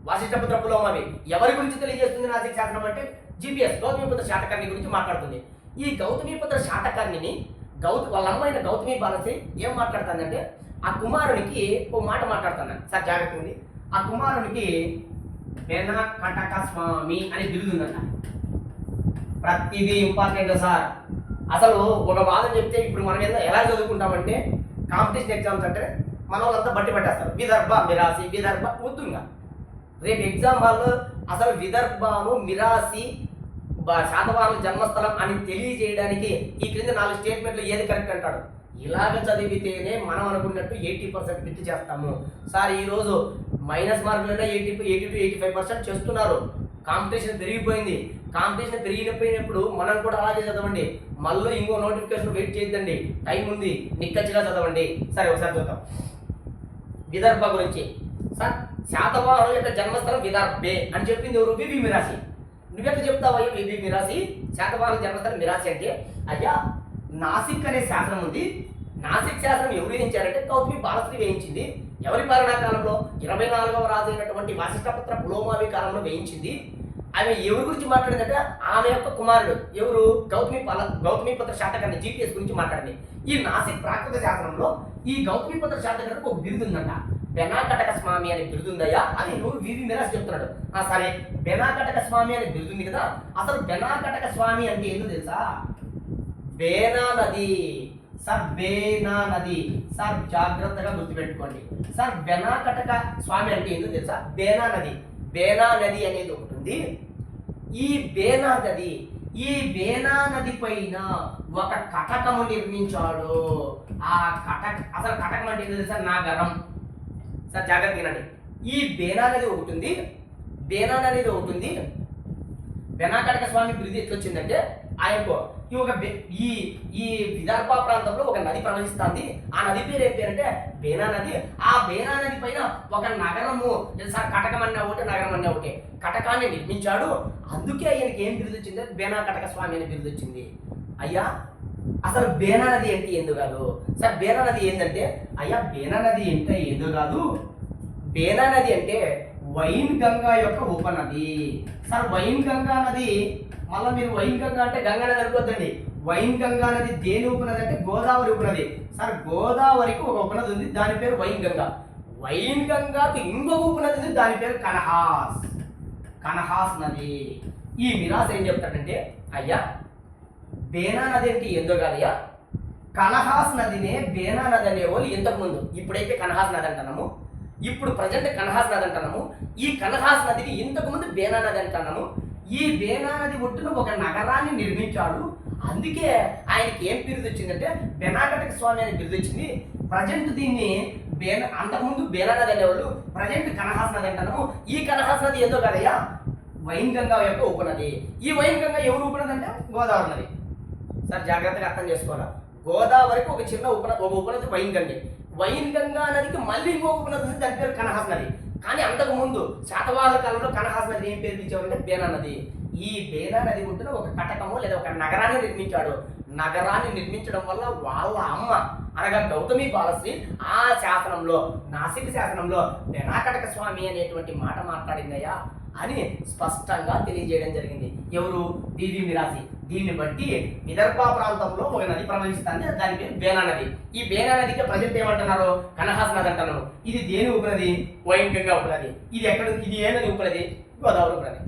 వశిష్ఠపుత్ర పులోమావి. ఎవరి గురించి తెలియజేస్తుంది నాసిక్ శాసనం అంటే? జిపిఎస్ గౌతమిపుత్ర శాతకర్ణి గురించి మాట్లాడుతుంది. ఈ గౌతమిపుత్ర శాతకర్ణిని వాళ్ళ అమ్మైన గౌతమి బాలశ్రీ ఏం మాట్లాడుతుందంటే ఆ కుమారునికి ఓ మాట మాట్లాడుతున్నాను సార్, జాగ్రత్త ఉంది. ఆ కుమారునికి వెనకటక స్వామి అని బిరుదుందంట. ప్రతిదీ ఇంపార్టెంట్ సార్. అసలు ఒక వాదం చెప్తే ఇప్పుడు మనం ఎలా చదువుకుంటామంటే కాంపిటీషన్ ఎగ్జామ్స్ అంటే మన వాళ్ళంతా బట్టి పట్టేస్తారు. విదర్భ మిరాసి, విదర్భ వద్దుగా. రేపు ఎగ్జామ్ హాల్లో అసలు విదర్భను మిరాసి శాతవాహనుల జన్మస్థలం అని తెలియజేయడానికి ఈ క్రింద 4 స్టేట్మెంట్లు ఏది కరెక్ట్ అంటాడు. ఇలాగ చదివితేనే మనం అనుకున్నట్టు 80% బిట్ చేస్తాము సార్. ఈరోజు మైనస్ మార్కులైనా 80-85% చేస్తున్నారు. కాంపిటీషన్ పెరిగిపోయింది. కాంపిటీషన్ పెరిగిపోయినప్పుడు మనం కూడా అలాగే చదవండి. మళ్ళీ ఇంకో నోటిఫికేషన్ వెయిట్ చేయొద్దండి, టైం ఉంది, నిక్కచ్చిగా చదవండి. సరే ఒకసారి చూద్దాం విదర్భ గురించి. సార్ శాతవాహనుల యొక్క జన్మస్థలం విదర్భే అని చెప్పింది ఎవరు? వివి మిరాసి. నువ్వెట్లా చెప్తావయ్యా వివి మిరాసి శాతవాహనుల జన్మస్థలం మిరాసి అంటే? అయ్యా నాసిక్ అనే శాసనం ఉంది. నాసిక్ శాసనం ఎవరు వేయించారంటే గౌతమి బాలశ్రీ వేయించింది. ఎవరి పాలనా కాలంలో? 24వ రాజు అయినటువంటి వశిష్ఠపుత్ర పులోమావి కాలంలో వేయించింది. ఆమె ఎవరి గురించి మాట్లాడిందంటే ఆమె యొక్క కుమారుడు ఎవరు? గౌతమిపుత్ర శాతకర్ణి. జీపీఎస్ గురించి మాట్లాడింది. ఈ నాసిక్ ప్రాకృత శాసనంలో ఈ గౌతమిపుత్ర శాతకర్ణికి ఒక బిరుదుందంట, బెనాకటక స్వామి అనే బిరుదుందయ్యా అని నువ్వు వివి మిరాసి చెప్తున్నాడు. సరే బెనాకటక స్వామి అనే బిరుదుంది కదా, అసలు బెనాకటక స్వామి అంటే ఏంటో తెలుసా? బేనా నది. సార్ బేనా నది. సార్ జాగ్రత్తగా గుర్తుపెట్టుకోండి. సార్ బెనాకటక స్వామి అంటే ఏంటో తెలుసా? బేనా నది. బేనా నది అనేది ఒకటి ఉంది. ఈ బేనా నది పైన ఒక కటకము నిర్మించాడు. ఆ అసలు కటకం అంటే ఏంటో తెలుసా? నాగరం. సార్ జాగ్రత్త వినండి. ఈ బేనా నది ఒకటి ఉంది. బేనాకటక స్వామి బిరుదు ఎట్లొచ్చిందంటే ఆయనకు ఈ ఒక ఈ ఈ విదర్భ ప్రాంతంలో ఒక నది ప్రవహిస్తుంది. ఆ నది పేరు ఏం పేరంటే బేనా నది. ఆ బేనా నది పైన ఒక నగరము, సార్ కటకం అన్న ఒకటి, నగరం అన్న ఒకటి, కటకాన్ని నిర్మించాడు. అందుకే ఆయనకి ఏం బిరుదు వచ్చింది? బేనా కటక స్వామి అనే బిరుదు వచ్చింది. అయ్యా అసలు బేనా నది అంటే ఎందుకు కాదు సార్? బేనా నది ఏంటంటే, అయ్యా బేనా నది అంటే ఎందుకు కాదు, బేనా నది అంటే వైన్ గంగా యొక్క ఉపనది. సార్ వైన్ గంగా నది, మళ్ళీ మీరు వైన్ గంగా అంటే గంగా నది అనుకోద్దండి. వైన్ గంగా నది దేని ఉపనది అంటే గోదావరి ఉపనది. సార్ గోదావరికి ఒక ఉపనది ఉంది, దాని పేరు వైన్ గంగా. వైన్ గంగాకు ఇంకొక ఉపనది ఉంది, దాని పేరు కనహాస్. కనహాస్ నది. ఈ మిరాస్ ఏం చెప్తాడంటే, అయ్యా బేనా నది అంటే ఏందో కాదయ్యా, కనహాస్ నదినే బేనా నది అనేవాళ్ళు ఇంతకుముందు. ఇప్పుడైతే కనహాస్ నది అంటున్నాము, ఇప్పుడు ప్రజెంట్ కనహాస్ నది అంటున్నాము. ఈ కనహాస్ నదిని ఇంతకుముందు బేనా నది అంటున్నాము. ఈ బేనా నది ఒడ్డున ఒక నగరాన్ని నిర్మించాడు. అందుకే ఆయనకి ఏం బిరుదు వచ్చిందంటే బెనాకటక స్వామి అనే బిరుదు వచ్చింది. ప్రజెంట్ దీన్ని అంతకుముందు బేనా నది అనేవాళ్ళు, ప్రజెంట్ కనహాస్ నది అంటున్నాము. ఈ కనహాస్ నది ఏందో కదయ్యా, వైన్ గంగా యొక్క ఉపనది. ఈ వైన్ గంగా ఎవరు ఉపనది అంటే గోదావరి నది. సార్ జాగ్రత్తగా అర్థం చేసుకోవాలి. గోదావరికి ఒక చిన్న ఉపనది వైన్ గంగే. వైన్ గంగా నదికి మళ్ళీ ఇంకో ఉపనది ఉంది, దాని పేరు కనహాస్ నది. కానీ అంతకు ముందు శాతవాహన కాలంలో కనహాస్ నది ఏం పేరు ఇచ్చేవారంటే బేనా నది. ఈ బేనా నది ఉంటున్న ఒక కటకము లేదా ఒక నగరాన్ని నిర్మించాడు. నగరాన్ని నిర్మించడం వల్ల వాళ్ళ అమ్మ అనగా గౌతమి బాలశ్రీ ఆ శాసనంలో, నాసిక శాసనంలో బెనాకటక స్వామి అనేటువంటి మాట మాట్లాడిందయ్యా అని స్పష్టంగా తెలియజేయడం జరిగింది. ఎవరు? వివి మిరాసి. దీన్ని బట్టి విదర్భ ప్రాంతంలో ఒక నది ప్రవహిస్తుంది, దాని పేరు బేనా నది. ఈ బేనా నదికి ప్రజెంట్ ఏమంటున్నారు? కనహాస్ నది అంటున్నారు. ఇది దేని ఉపనది? వైన్ గంగా ఉపనది. ఇది ఎక్కడ? ఇది ఏ నది ఉపనది? గోదావరి ఉపనది.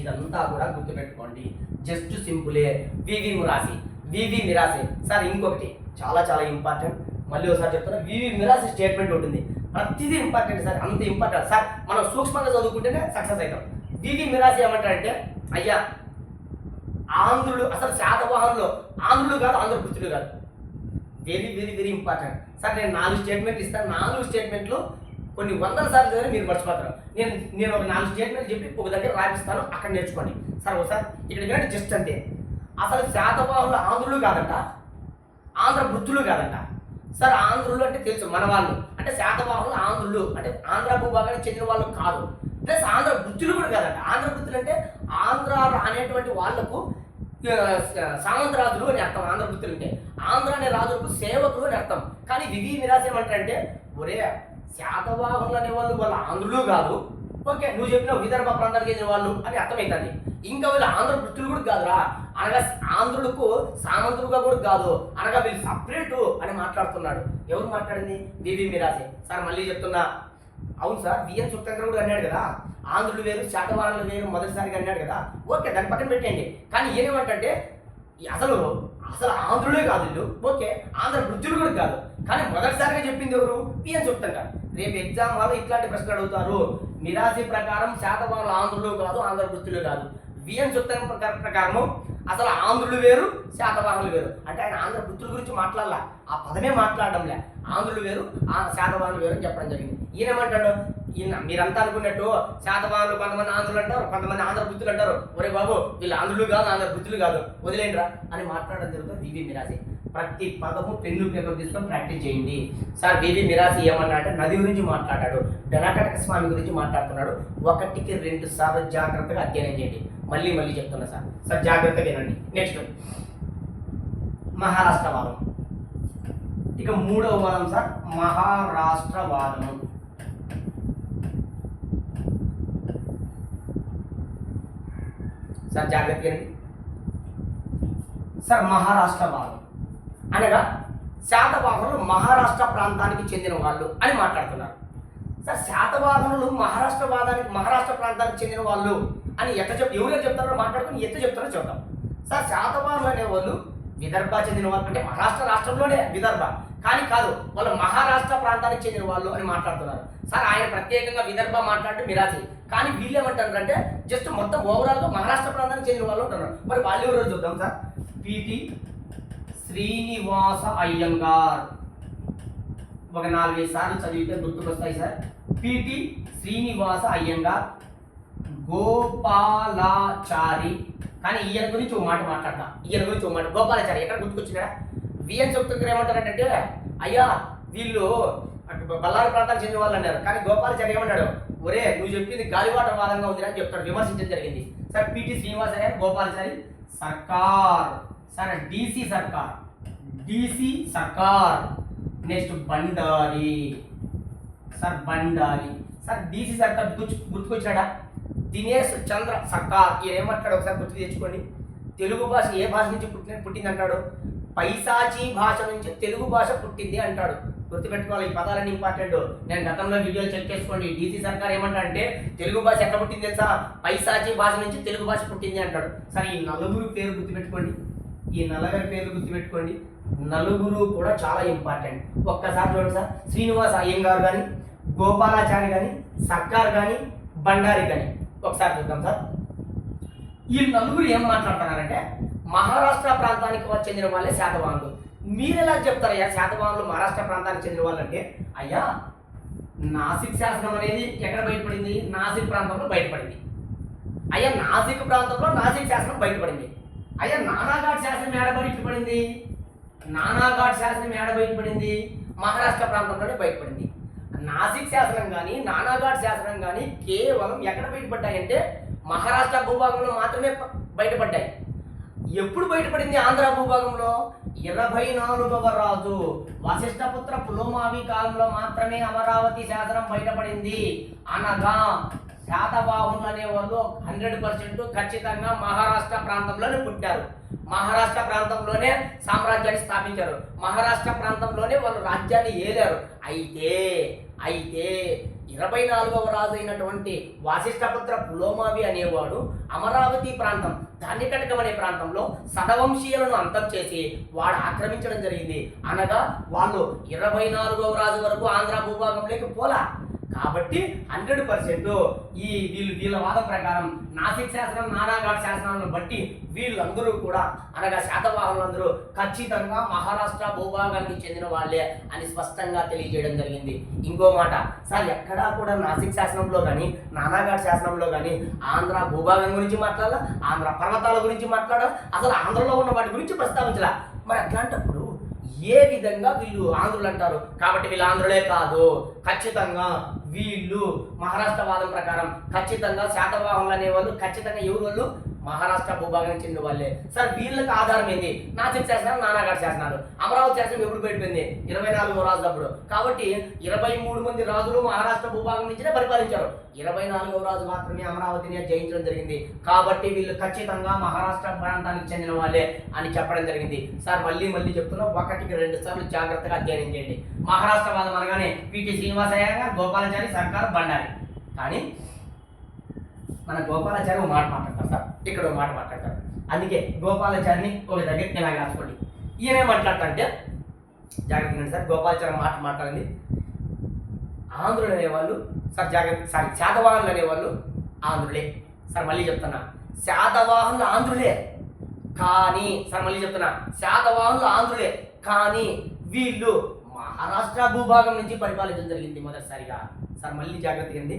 ఇదంతా కూడా గుర్తుపెట్టుకోండి. జస్ట్ సింపులే. వివి మిరాసి. వివి మిరాసి. సార్ ఇంకొకటి చాలా చాలా ఇంపార్టెంట్, మళ్ళీ ఒకసారి చెప్తున్నా. వివి మిరాసి స్టేట్మెంట్ ఉంటుంది, ప్రతిదీ ఇంపార్టెంట్ సార్. అంత ఇంపార్టెంట్ సార్, మనం సూక్ష్మంగా చదువుకుంటేనే సక్సెస్ అవుతాం. వివి మిరాసి ఏమంటారంటే, అయ్యా ఆంధ్రులు, అసలు శాతవాహనులు ఆంధ్రులు కాదు, ఆంధ్రపుత్రులు కాదు. Very very very important sir. నేను 4 స్టేట్మెంట్లు ఇస్తాను. 4 స్టేట్మెంట్లు కొన్ని వందల సార్లు చదివి మీరు మర్చిపోతారు. నేను ఒక 4 స్టేట్మెంట్లు చెప్పి ఒక దగ్గర రాపిస్తాను, అక్కడ నేర్చుకోండి సార్. ఒకసారి ఇక్కడ వినండి, జస్ట్ అంతే. అసలు శాతవాహనులు ఆంధ్రులు కాదంట, ఆంధ్రపుత్రులు కాదంట. సార్ ఆంధ్రులు అంటే తెలుసు మన వాళ్ళు, అంటే శాతవాహనులు ఆంధ్రులు అంటే ఆంధ్ర భూభాగానికి చెందిన వాళ్ళు కాదు. ప్లస్ ఆంధ్ర బుద్ధులు కూడా కాదంట. ఆంధ్ర బుద్ధులు అంటే ఆంధ్ర అనేటువంటి వాళ్లకు సామంతరాజులు అని అర్థం. ఆంధ్ర బుద్ధులు అంటే ఆంధ్ర అనే రాజులకు సేవకులు అని అర్థం. కానీ వివి మిరాసి ఏమంటారంటే, ఒరే శాతవాహనులు అనేవాళ్ళు వాళ్ళ ఆంధ్రులు కాదు, ఓకే నువ్వు చెప్పిన విదర్భ ప్రాంతానికి చెందిన వాళ్ళు అని అర్థమవుతుంది. ఇంకా వీళ్ళు ఆంధ్ర వృత్తులు కూడా కాదురా, అనగా ఆంధ్రులకు సామంతులుగా కూడా కాదు, అనగా వీళ్ళు సపరేటు అని మాట్లాడుతున్నాడు. ఎవరు మాట్లాడింది? వివి మిరాసి. సార్ మళ్ళీ చెప్తున్నా, అవును సార్, విఎన్ సుక్తంకర్ కూడా అన్నాడు కదా, ఆంధ్రులు వేరు శాతవాహనులు వేరు మొదటిసారిగా అన్నాడు కదా, ఓకే దాన్ని పక్కన పెట్టండి. కానీ ఏమేమంటే అసలు ఆంధ్రులే కాదు వీళ్ళు, ఓకే ఆంధ్ర వృత్తులు కూడా కాదు. కానీ మొదటిసారిగా చెప్పింది ఎవరు? విఎన్ సుక్తంకర్. రేపు ఎగ్జామ్ వాళ్ళు ఇట్లాంటి ప్రశ్నలు అడుగుతారు. మిరాసి ప్రకారం శాతవాహనులు ఆంధ్రులు కాదు, ఆంధ్ర వృత్తులు కాదు. విఎన్ సుక్తంకర్ ప్రకారము అసలు ఆంధ్రులు వేరు శాతవాహనులు వేరు. అంటే ఆయన ఆంధ్ర వృత్తుల గురించి మాట్లాడాల, ఆ పదమే మాట్లాడడంలే. ఆంధ్రులు వేరు శాతవాహనులు వేరు అని చెప్పడం జరిగింది. ఈయనేమంటాడు? మీరంతా అనుకున్నట్టు శాతవాహనులు కొంతమంది ఆంధ్రులు అంటారు, కొంతమంది ఆంధ్ర వృత్తులు అంటారు. ఒరే బాబు వీళ్ళు ఆంధ్రులు కాదు, ఆంధ్ర వృత్తులు కాదు, వదిలేండిరా అని మాట్లాడడం జరుగుతుంది. వివి మిరాసి. ప్రతి పదము పెన్ను పేపర్ తీసుకొని ప్రాక్టీస్ చేయండి. సార్ వివి మిరాసి ఏమన్నా అంటే నది గురించి మాట్లాడాడు, బెనాకటక స్వామి గురించి మాట్లాడుతున్నాడు. 1కి 2 సార్లు జాగ్రత్తగా అధ్యయనం చేయండి. మళ్ళీ మళ్ళీ చెప్తున్నా సార్ జాగ్రత్తగా వినండి. నెక్స్ట్ మహారాష్ట్రవాదం. ఇక 3వ వాదం సార్ మహారాష్ట్రవాదము. సార్ జాగ్రత్తగా వినండి. సార్ మహారాష్ట్రవాదం అనగా శాతవాహనులు మహారాష్ట్ర ప్రాంతానికి చెందిన వాళ్ళు అని మాట్లాడుతున్నారు. సార్ శాతవాహనులు మహారాష్ట్ర ప్రాంతానికి చెందిన వాళ్ళు అని ఎవరు చెప్తారో మాట్లాడుకుని చెప్తారో చూద్దాం. సార్ శాతవాహనులు అనేవాళ్ళు విదర్భ చెందిన వాళ్ళు, అంటే మహారాష్ట్ర రాష్ట్రంలోనే విదర్భ కానీ కాదు, వాళ్ళు మహారాష్ట్ర ప్రాంతానికి చెందిన వాళ్ళు అని మాట్లాడుతున్నారు. సార్ ఆయన ప్రత్యేకంగా విదర్భ మాట్లాడుతూ మిరాసి, కానీ వీళ్ళు ఏమంటారు అంటే జస్ట్ మొత్తం ఓవరాల్గా మహారాష్ట్ర ప్రాంతానికి చెందిన వాళ్ళు అంటున్నారు. మరి వాళ్ళు ఎవరో చూద్దాం సార్. పిటి శ్రీనివాస అయ్యంగార్. ఒక 4-5 సార్లు చదివితే గుర్తుకొస్తాయి సార్. పిటి శ్రీనివాస అయ్యంగార్, గోపాలాచారి, కానీ ఈయన గురించి ఒక మాట మాట్లాడతా. ఈయన గురించి ఒక మాట, గోపాలాచారి ఎక్కడ గుర్తుకొచ్చినాడా? విఎన్ చెప్తున్నారు ఏమంటారంటే, అయ్యా వీళ్ళు బళ్ళారి ప్రాంతానికి చెందిన వాళ్ళు అన్నారు. కానీ గోపాలాచారి ఏమన్నాడు, ఒరే నువ్వు చెప్పింది గాలివాట వాదంగా ఉంది అని చెప్తాడు, విమర్శించడం జరిగింది. సార్ పిటి శ్రీనివాస అయ్యారు, గోపాలాచారి సర్కార్, సార్ డిసి సర్కార్, డిసి సర్కార్, next Bandari, sir Bandari, sir DC సర్కార్ గుర్తుకొచ్చాడా? దినేష్ చంద్ర సర్కార్. ఈయన ఏమంటాడు ఒకసారి గుర్తు తెచ్చుకోండి. తెలుగు భాష ఏ భాష నుంచి పుట్టింది అంటాడు? పైశాచీ భాష నుంచి తెలుగు భాష పుట్టింది అంటాడు. గుర్తుపెట్టుకోవాలి, ఈ పదాలన్నీ ఇంపార్టెంట్. నేను గతంలో వీడియోలు చెక్ చేసుకోండి. డీసీ సర్కార్ ఏమంటాడంటే తెలుగు భాష ఎట్లా పుట్టింది తెలుసా? పైశాచీ భాష నుంచి తెలుగు భాష పుట్టింది అంటాడు. సరే ఈ నలుగురు పేరు గుర్తుపెట్టుకోండి, ఈ నలుగురు పేర్లు గుర్తుపెట్టుకోండి. నలుగురు కూడా చాలా ఇంపార్టెంట్. ఒక్కసారి చూడండి సార్, శ్రీనివాస అయ్యంగారు కానీ, గోపాలాచారి కానీ, సర్కార్ కానీ, బండారి కానీ ఒకసారి చూద్దాం సార్. ఈ నలుగురు ఏం మాట్లాడుతున్నారంటే మహారాష్ట్ర ప్రాంతానికి చెందిన వాళ్ళే శాతవాహనులు. మీరు ఎలా చెప్తారయ్యా శాతవాహనులు మహారాష్ట్ర ప్రాంతానికి చెందిన వాళ్ళు అంటే? అయ్యా నాసిక్ శాసనం అనేది ఎక్కడ బయటపడింది? నాసిక్ ప్రాంతంలో బయటపడింది. అయ్యా నాసిక్ ప్రాంతంలో నాసిక్ శాసనం బయటపడింది. అయ్యా నానాఘాట్ శాసనం ఏడ బయటపడింది? నానాఘాట్ శాసనం ఏడ బయటపడింది? మహారాష్ట్ర ప్రాంతంలోనే బయటపడింది. నాసిక్ శాసనం కానీ నానాఘాట్ శాసనం కానీ కేవలం ఎక్కడ బయటపడ్డాయంటే మహారాష్ట్ర భూభాగంలో మాత్రమే బయటపడ్డాయి. ఎప్పుడు బయటపడింది ఆంధ్ర భూభాగంలో? 24వ రాజు వశిష్ఠపుత్ర పులోమావి కాలంలో మాత్రమే అమరావతి శాసనం బయటపడింది. అనగా శాతవాహనులు అనే వాళ్ళు 100% ఖచ్చితంగా మహారాష్ట్ర ప్రాంతంలోనే పుట్టారు. మహారాష్ట్ర ప్రాంతంలోనే సామ్రాజ్యాన్ని స్థాపించారు. మహారాష్ట్ర ప్రాంతంలోనే వాళ్ళు రాజ్యాన్ని ఏలారు. అయితే 24వ రాజు అయినటువంటి వాసిష్ఠపుత్ర పులోమావి అనేవాడు అమరావతి ప్రాంతం, ధాన్యకటకం అనే ప్రాంతంలో సడవంశీయులను అంతం చేసి వాడు ఆక్రమించడం జరిగింది. అనగా వాళ్ళు 24వ రాజు వరకు ఆంధ్ర భూభాగంలోకి పోలా. కాబట్టి 100% వీళ్ళ వాదం ప్రకారం నాసిక్ శాసనం నానాఘాట్ శాసనాలను బట్టి వీళ్ళందరూ కూడా అనగా శాతవాహనులందరూ ఖచ్చితంగా మహారాష్ట్ర భూభాగానికి చెందిన వాళ్ళే అని స్పష్టంగా తెలియజేయడం జరిగింది. ఇంకో మాట సార్, ఎక్కడా కూడా నాసిక్ శాసనంలో కానీ నానాఘాట్ శాసనంలో కానీ ఆంధ్ర భూభాగం గురించి మాట్లాడాలా, ఆంధ్ర పర్వతాల గురించి మాట్లాడాలా, అసలు ఆంధ్రలో ఉన్న వాటి గురించి ప్రస్తావించాలా. మరి అట్లాంటప్పుడు ఏ విధంగా వీళ్ళు ఆంధ్రులు అంటారు? కాబట్టి వీళ్ళు ఆంధ్రులే కాదు, ఖచ్చితంగా వీళ్ళు మహారాష్ట్ర వాదం ప్రకారం ఖచ్చితంగా శాతవాహనులు అనేవాళ్ళు ఖచ్చితంగా ఎవరు వాళ్ళు? మహారాష్ట్ర భూభాగానికి చెందిన వాళ్ళే. సార్ వీళ్ళకి ఆధారం ఏంది? నాసిక్ శాసనాలు నానాఘాట్ శాసనాలు. అమరావతి శాసనం ఎప్పుడు బయటపోయింది? 24వ రాజు అప్పుడు. కాబట్టి 23 మంది రాజులు మహారాష్ట్ర భూభాగం నుంచినే పరిపాలించారు. 24వ రాజు మాత్రమే అమరావతిని జయించడం జరిగింది. కాబట్టి వీళ్ళు ఖచ్చితంగా మహారాష్ట్ర ప్రాంతానికి చెందిన వాళ్ళే అని చెప్పడం జరిగింది. సార్ మళ్ళీ చెప్తున్నా, 1కి 2 సార్లు జాగ్రత్తగా అధ్యయనం చేయండి. మహారాష్ట్ర వాదం అనగానే పిటి శ్రీనివాసయ్య గారు, గోపాలాచారి, సర్కార్, బండారి. కానీ మన గోపాలాచారి ఒక మాట మాట్లాడతారు సార్, ఇక్కడ ఒక మాట మాట్లాడతారు. అందుకే గోపాలాచారిని ఒక దగ్గర ఇలా రాసుకోండి. ఈయనే మాట్లాడతారంటే జాగ్రత్త సార్. గోపాలాచారి మాట్లాడింది ఆంధ్రులు అనేవాళ్ళు సార్, శాతవాహనులు అనేవాళ్ళు ఆంధ్రులే. సార్ మళ్ళీ చెప్తున్నా, శాతవాహనులు ఆంధ్రులే కానీ, సార్ మళ్ళీ చెప్తున్నా, శాతవాహనులు ఆంధ్రులే కానీ వీళ్ళు మహారాష్ట్ర భూభాగం నుంచి పరిపాలించడం జరిగింది మొదటిసారిగా. సార్ మళ్ళీ జాగ్రత్తగా అండి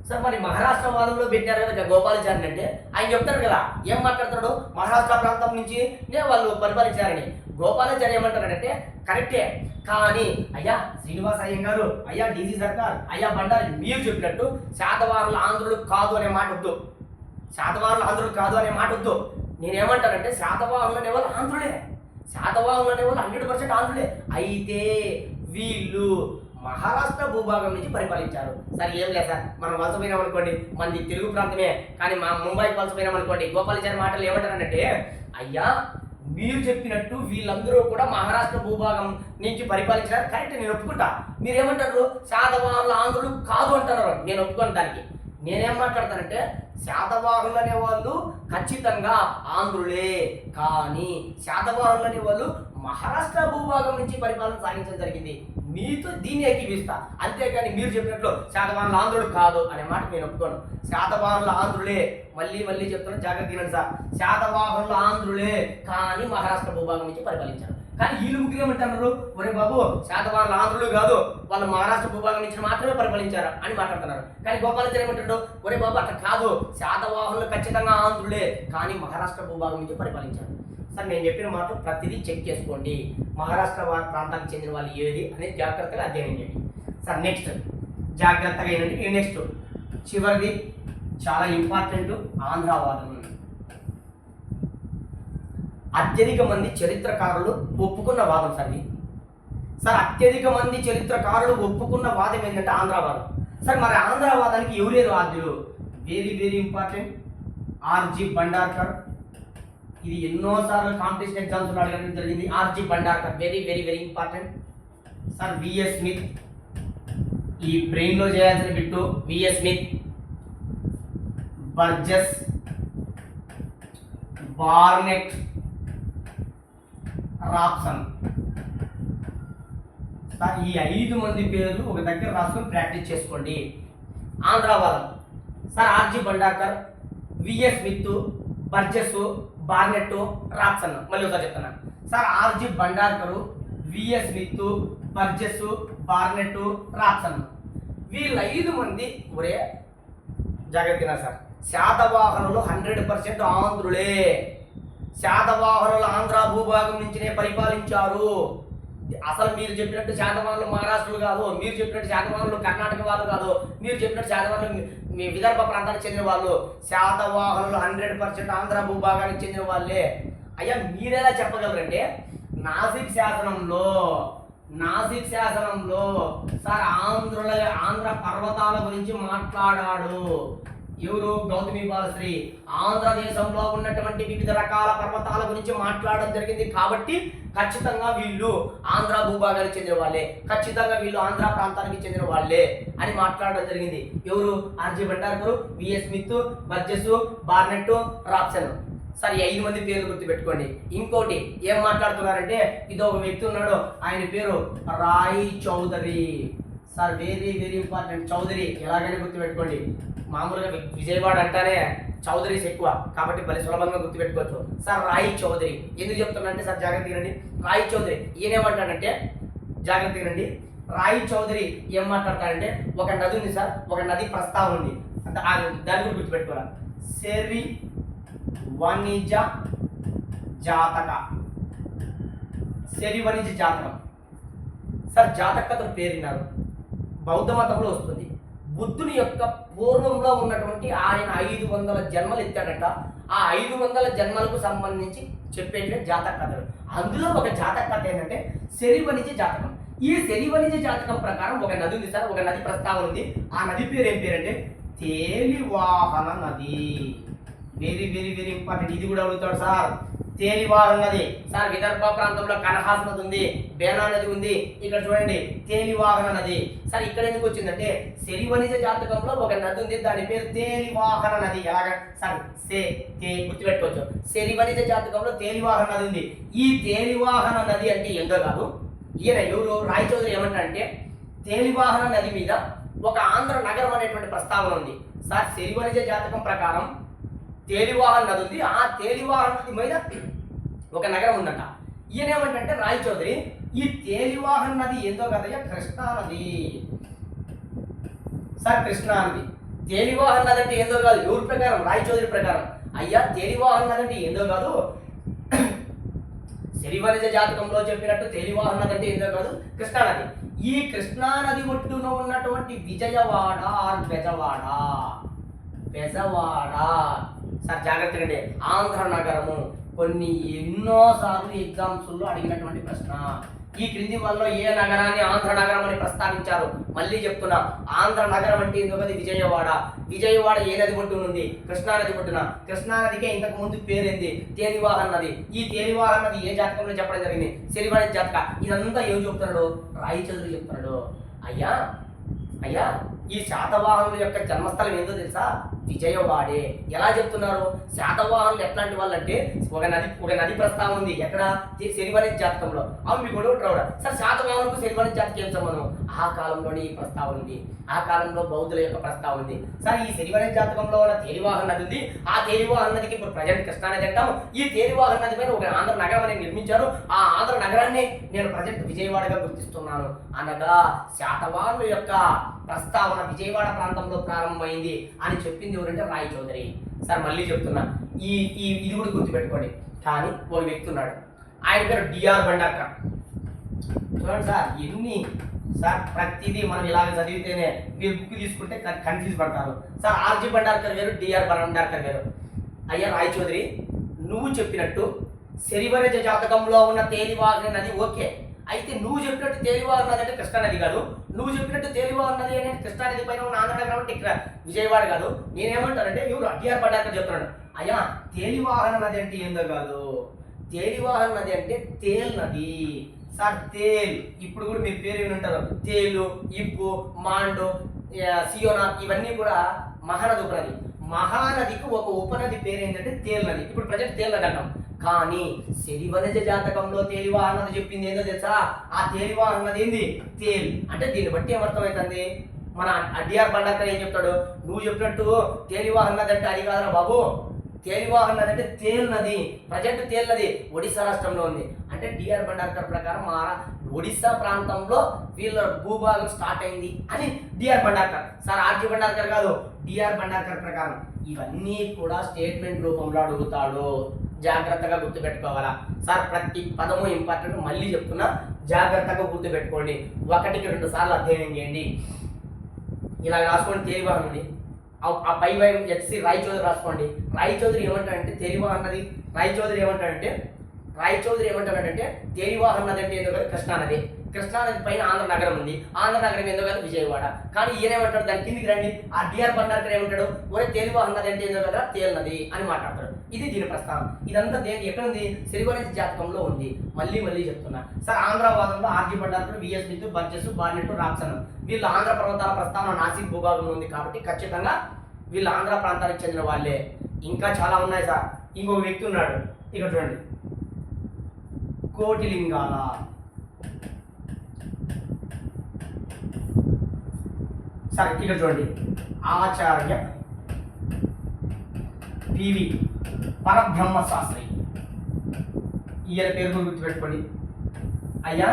సార్. మరి మహారాష్ట్ర వాదంలో పెట్టారు కదా గోపాలాచారిని అంటే, ఆయన చెప్తారు కదా ఏం మాట్లాడతాడు? మహారాష్ట్ర ప్రాంతం నుంచి వాళ్ళు పరిపాలించారని. గోపాలాచారి ఏమంటారంటే కరెక్టే, కానీ అయ్యా శ్రీనివాస అయ్యంగారు, అయ్యా డీసీ సర్కార్, అయ్యా బండారి, మీరు చెప్పినట్టు శాతవాహనులు ఆంధ్రులు కాదు అనే మాట వద్దు. శాతవాహనులు ఆంధ్రులు కాదు అనే మాట వద్దు. నేనేమంటానంటే శాతవాహనులు అనేవాళ్ళు ఆంధ్రులే, శాతవాహనులు అనేవాళ్ళు 100% ఆంధ్రులే. అయితే వీళ్ళు మహారాష్ట్ర భూభాగం నుంచి పరిపాలించారు. సార్ ఏం లేదు సార్, మనం వలసపోయినాం అనుకోండి, మనది తెలుగు ప్రాంతమే, కానీ మా ముంబైకి వలసపోయినాం అనుకోండి, గోపాలాచారి మాటలు ఏమంటారంటే, అయ్యా మీరు చెప్పినట్టు వీళ్ళందరూ కూడా మహారాష్ట్ర భూభాగం నుంచి పరిపాలించారు, కరెక్ట్, నేను ఒప్పుకుంటా. మీరేమంటారు? శాతవాహనులు ఆంధ్రులు కాదు అంటున్నారు, నేను ఒప్పుకోను దానికి. నేనేం మాట్లాడతానంటే శాతవాహనులు అనేవాళ్ళు ఖచ్చితంగా ఆంధ్రులే కానీ శాతవాహనులు అనేవాళ్ళు మహారాష్ట్ర భూభాగం నుంచి పరిపాలన సాగించడం జరిగింది. మీతో దీన్ని ఏకీపిస్తా, అంతేకాని మీరు చెప్పినట్లు శాతవాహనులు ఆంధ్రులు కాదు అనే మాట నేను ఒప్పుకోను. శాతవాహనులు ఆంధ్రులే, మళ్ళీ చెప్తున్నాను, జాగ్రత్త వినండి సార్. శాతవాహనులు ఆంధ్రులే కానీ మహారాష్ట్ర భూభాగం నుంచి పరిపాలించారు. కానీ వీళ్ళు ముగ్గురు ఏమంటున్నారు, ఒరే బాబు శాతవాహనులు ఆంధ్రులు కాదు, వాళ్ళు మహారాష్ట్ర భూభాగం నుంచి మాత్రమే పరిపాలించారు అని మాట్లాడుతున్నారు. కానీ గోపాలాచారి ఏమంటాడు, ఒరే బాబు అట్లా కాదు, శాతవాహనులు ఖచ్చితంగా ఆంధ్రులే కానీ మహారాష్ట్ర భూభాగం నుంచి పరిపాలించారు. సార్ నేను చెప్పిన మాటలు ప్రతిదీ చెక్ చేసుకోండి, మహారాష్ట్ర ప్రాంతానికి చెందిన వాళ్ళు ఏది అనేది జాగ్రత్తగా అధ్యయనం చేయండి. సార్ నెక్స్ట్ జాగ్రత్తగా ఏంటంటే నెక్స్ట్ చివరిది చాలా ఇంపార్టెంట్, ఆంధ్రవాదం. అత్యధిక మంది చరిత్రకారులు ఒప్పుకున్న వాదం సార్ ఇది. సార్ అత్యధిక మంది చరిత్రకారులు ఒప్పుకున్న వాదం ఏంటంటే ఆంధ్రవాదం. సార్ మరి ఆంధ్రవాదానికి ఎవరేరు ఆద్యులు? Very very important, R G Bhandarkar. ఇది ఎన్నోసార్లు కాంపిటీషన్ ఎగ్జామ్స్లో అడగడం జరిగింది. R G Bhandarkar very very very important. Sir V S Smith, ఈ బ్రెయిన్లో చేయాల్సిన bit V S Smith, Burgess, Barnett, Rapson. Sir ఈ 5 మంది పేర్లు ఒక దగ్గర రాసుకొని ప్రాక్టీస్ చేసుకోండి. ఆంధ్రవాదం sir R G Bhandarkar, V S Smith, Burgess, Barnett, Rapson. మళ్ళీ ఒకసారి చెప్తున్నాను sir, R G Bhandarkar, V S Smith, Burgess, Barnett, Rapson. వీళ్ళు 5 మంది ఒరే జాగ్రత్త సార్, శాతవాహనులు 100% ఆంధ్రులే. శాతవాహనులు ఆంధ్ర భూభాగం నుంచినే పరిపాలించారు. అసలు మీరు చెప్పినట్టు శాతవాహనులు మహారాష్ట్రలు కాదు, మీరు చెప్పినట్టు శాతవాహనులు కర్ణాటక వాళ్ళు కాదు, మీరు చెప్పినట్టు శాతవాహనులు మీ విదర్భ ప్రాంతానికి చెందిన వాళ్ళు. శాతవాహనులు 100% ఆంధ్ర భూభాగానికి చెందిన వాళ్ళే. అయ్యా మీరెలా చెప్పగలరంటే నాసిక్ శాసనంలో సార్ ఆంధ్ర పర్వతాల గురించి మాట్లాడాడు. ఎవరు? గౌతమి బాలశ్రీ. ఆంధ్రదేశంలో ఉన్నటువంటి వివిధ రకాల పర్వతాల గురించి మాట్లాడడం జరిగింది. కాబట్టి ఖచ్చితంగా వీళ్ళు ఆంధ్ర భూభాగానికి చెందిన వాళ్ళే, ఖచ్చితంగా వీళ్ళు ఆంధ్ర ప్రాంతానికి చెందిన వాళ్ళే అని మాట్లాడడం జరిగింది. ఎవరు? R G Bhandarkar, V S Smith, Burgess, Barnett, Rapson. సరే 5 మంది పేర్లు గుర్తుపెట్టుకోండి. ఇంకోటి ఏం మాట్లాడుతున్నారంటే ఇదో ఒక వ్యక్తి ఉన్నాడు, ఆయన పేరు Roy Chaudhuri. Sir very very important, Chaudhuri ఎలాగైనా గుర్తుపెట్టుకోండి. మామూలుగా విజయవాడ అంటానే చౌదరీస్ ఎక్కువ కాబట్టి భలే సులభంగా గుర్తుపెట్టుకోవచ్చు. సార్ రాయ్ చౌదరి ఎందుకు చెప్తున్నానంటే సార్ జాగ్రత్తగా రండి. రాయ్ చౌదరి ఈయనేమంటాడంటే జాగ్రత్తగా రండి, రాయ్ చౌదరి ఏం మాట్లాడతాడంటే ఒక నది ఉంది సార్, ఒక నది ప్రస్తావన ఉంది, దాని గురించి గుర్తుపెట్టుకోవాలి. సెరి వణిజ జాతక, సెరి వణిజ జాతకం. సార్ జాతకతను పేరున్నారు, బౌద్ధ మతంలో వస్తుంది. బుద్ధుని యొక్క పూర్వంలో ఉన్నటువంటి ఆయన 500 జన్మలు ఎత్తాడట. ఆ 500 జన్మలకు సంబంధించి చెప్పేట జాతక కథలు. అందులో ఒక జాతక కథ ఏంటంటే శరివణిజ జాతకం. ఈ శరివణిజ జాతకం ప్రకారం ఒక నది ఉంది సార్, ఒక నది ప్రస్తావన ఉంది. ఆ నది పేరు ఏం పేరంటే తేలివాహన నది. వెరీ వెరీ వెరీ ఇంపార్టెంట్, ఇది కూడా అడుగుతాడు సార్. తేలివాహన నది సార్, విదర్భ ప్రాంతంలో కనహాస్ నది ఉంది, బేనా నది ఉంది. ఇక్కడ చూడండి తేలివాహన నది. సార్ ఇక్కడ ఎందుకు వచ్చిందంటే శరివణిజ జాతకంలో ఒక నది ఉంది, దాని పేరు తేలివాహన నది. ఎలాగా సార్? గుర్తుపెట్టుకోవచ్చు. శరివణిజ జాతకంలో తేలివాహన నది ఉంది. ఈ తేలివాహన నది అంటే ఏందో కాదు, ఈయన ఎవరు? రాయ్ చౌదరి ఏమంటారంటే తేలివాహన నది మీద ఒక ఆంధ్ర నగరం అనేటువంటి ప్రస్తావన ఉంది. సార్ శరివణిజ జాతకం ప్రకారం తేలివాహన నది ఉంది, ఆ తేలివాహన నది మీద ఒక నగరం ఉందంట. ఈయనేమంటే రాయ్ చౌదరి ఈ తేలివాహన నది ఏందో కదయ్యా కృష్ణా నది. సార్ కృష్ణా నది, తేలివాహన నది అంటే ఏందో కాదు. ఎవరి ప్రకారం? రాయ్ చౌదరి ప్రకారం. అయ్యా తేలివాహన నది అంటే ఏందో కాదు, శరివణిజ జాతకంలో చెప్పినట్టు తేలివాహన నది అంటే ఏందో కాదు, కృష్ణా నది. ఈ కృష్ణా నది ఒడ్డున ఉన్నటువంటి విజయవాడ ఆర్ బెజవాడ సార్ జాగ్రత్తగా అండి, ఆంధ్ర నగరము. కొన్ని ఎన్నోసార్లు ఎగ్జామ్స్లో అడిగినటువంటి ప్రశ్న. ఈ క్రింది వల్ల ఏ నగరాన్ని ఆంధ్ర నగరం అని ప్రస్తావించారు? మళ్ళీ చెప్తున్నా, ఆంధ్ర నగరం అంటే ఎందుకది విజయవాడ. విజయవాడ ఏ నది ఒడ్డున ఉంది? కృష్ణా నది ఒడ్డున. కృష్ణా నదికే ఇంతకు ముందు పేరేంది? తేలివాహన నది. ఈ తేలివాహన నది ఏ జాతకంలో చెప్పడం జరిగింది? శరివణిజ జాతక. ఇదంతా ఏం చెప్తున్నాడు? రాయ్ చౌదరి చెప్తున్నాడు. అయ్యా ఈ శాతవాహనుల యొక్క జన్మస్థలం ఏందో తెలుసా? విజయవాడే. ఎలా చెప్తున్నారు? శాతవాహనులు ఎట్లాంటి వాళ్ళు అంటే ఒక నది ప్రస్తావన ఉంది. ఎక్కడ? శనివని జాతకంలో. అవును, మీకు గొడవ రావడా సార్, శాతవాహనులకు శనివని జాతకం ఏం సంబంధం? ఆ కాలంలోనే ఈ ప్రస్తావన ఉంది. ఆ కాలంలో బౌద్ధుల యొక్క ప్రస్తావన ఉంది. సార్, ఈ శనివని జాతకంలో ఉన్న తేలివాహన నది ఉంది. ఆ తేలివాహన నదికి ఇప్పుడు ప్రజెంట్ కృష్ణానది అంటాము. ఈ తేలివాహన నది పైన ఒక ఆంధ్ర నగరం అనేది నిర్మించారు. ఆ ఆంధ్ర నగరాన్ని నేను ప్రజెంట్ విజయవాడగా గుర్తిస్తున్నాను అనగా శాతవాహనుల యొక్క ప్రస్తావన విజయవాడ ప్రాంతంలో ప్రారంభమైంది అని చెప్పింది ఎవరంటే రాయ్ చౌదరి. సార్ మళ్ళీ చెప్తున్నా, ఇది కూడా గుర్తుపెట్టుకోండి. కానీ ఒక వ్యక్తి ఉన్నాడు, ఆయన పేరు డిఆర్ బండార్కర్. చూడండి సార్, సార్ ప్రతిదీ మనం ఇలాగ చదివితేనే మీరు బుక్ తీసుకుంటే కన్ఫ్యూజ్ పడతారు. సార్ ఆర్జీ బండార్కర్ వేరు, డిఆర్ బండార్కర్ వేరు. అయ్యా రాయ్ చౌదరి, నువ్వు చెప్పినట్టు శనివరజ జాతకంలో ఉన్న తేలివాహన నది ఓకే. అయితే నువ్వు చెప్పినట్టు తేలివాహన నది అంటే కృష్ణానది కాదు. నువ్వు చెప్పినట్టు తేలివాహన నది అంటే కృష్ణానది పైన ఉన్న ఆంధ్రనగరం అంటే ఇక్కడ విజయవాడ కాదు. నేనేమంటానంటే ఎవరు డిఆర్ బండార్కర్ చెప్తున్నాడు, అయ్యా తేలివాహన నది అంటే ఏందో కాదు. తేలివాహన నది అంటే తేల్ నది. సార్ తేల్, ఇప్పుడు కూడా మీరు పేరు ఏమి ఉంటారు, తేలు, ఇప్పు, మాండు, సియోనా, ఇవన్నీ కూడా మహానది ఉపనది. మహానదికి ఒక ఉపనది పేరు ఏంటంటే తేల్ నది. ఇప్పుడు ప్రజెంట్ తేల్ నది అంటాం. కానీ శనివనజ జాతకంలో తేలివాహన నది చెప్పింది ఏందో తెలుసా? ఆ తేలివాహన నది ఏంది? తేల్. అంటే దీన్ని బట్టి ఏమర్థమవుతుంది? మన డిఆర్ బండార్కర్ ఏం చెప్తాడు, నువ్వు చెప్పినట్టు తేలివాహన నది అంటే అది కాదురా బాబు. తేలివాహన నది అంటే తేల్ నది. ప్రజెంట్ తేల్ నది ఒడిశా రాష్ట్రంలో ఉంది. అంటే డిఆర్ బండార్కర్ ప్రకారం ఒడిశా ప్రాంతంలో వీళ్ళ భూభాగం స్టార్ట్ అయింది అని D R Bhandarkar. Sir R G Bhandarkar కాదు, డిఆర్ బండార్కర్ ప్రకారం. ఇవన్నీ కూడా స్టేట్మెంట్ రూపంలో అడుగుతాడు. జాగ్రత్తగా గుర్తుపెట్టుకోవాలా సార్? ప్రతి పదము ఇంపార్టెంట్. మళ్ళీ చెప్తున్నా, జాగ్రత్తగా గుర్తుపెట్టుకోండి. 1కి 2 సార్లు అధ్యయనం చేయండి. ఇలా రాసుకోండి తేలివాహన నది. ఆ పై వైపు హెచ్సి రాయ్ చౌదరి రాసుకోండి. రాయ్ చౌదరి ఏమంటాడంటే తేలివాహన నది. రాయ్ చౌదరి ఏమంటాడంటే తేలివాహన నది అంటే ఏందో కదా కృష్ణానది. కృష్ణానది పైన ఆంధ్ర నగరం ఉంది. ఆంధ్ర నగరం ఏందో కదా విజయవాడ. కానీ ఈయనేమంటాడు, దాని కిందికి రండి. ఆ డిఆర్ బండార్కర్ ఏమంటాడు, ఒరే తేలివాహన నది అంటే ఏందో కదా తేల్ నది అని మాట్లాడతాడు. ఇది దీని ప్రస్తావన. ఇదంతా ఎక్కడ ఉంది? శనివనజ జాతకంలో ఉంది. మళ్ళీ చెప్తున్నా సార్, ఆంధ్రవాదంలో R G Bhandarkar, V S Smith, Burgess, Barnett, Rapson వీళ్ళు ఆంధ్ర పర్వతాల ప్రస్తావన నాసిక్ భూభాగంలో ఉంది. కాబట్టి ఖచ్చితంగా వీళ్ళు ఆంధ్ర ప్రాంతానికి చెందిన వాళ్ళే. ఇంకా చాలా ఉన్నాయి సార్. ఇంకొక వ్యక్తి ఉన్నాడు, ఇక్కడ చూడండి, కోటిలింగాల. సార్ ఇక్కడ చూడండి, ఆచార్య పివి పరబ్రహ్మ శాస్త్రి. ఈయన పేరు కూడా గుర్తుపెట్టుకోండి. అయ్యా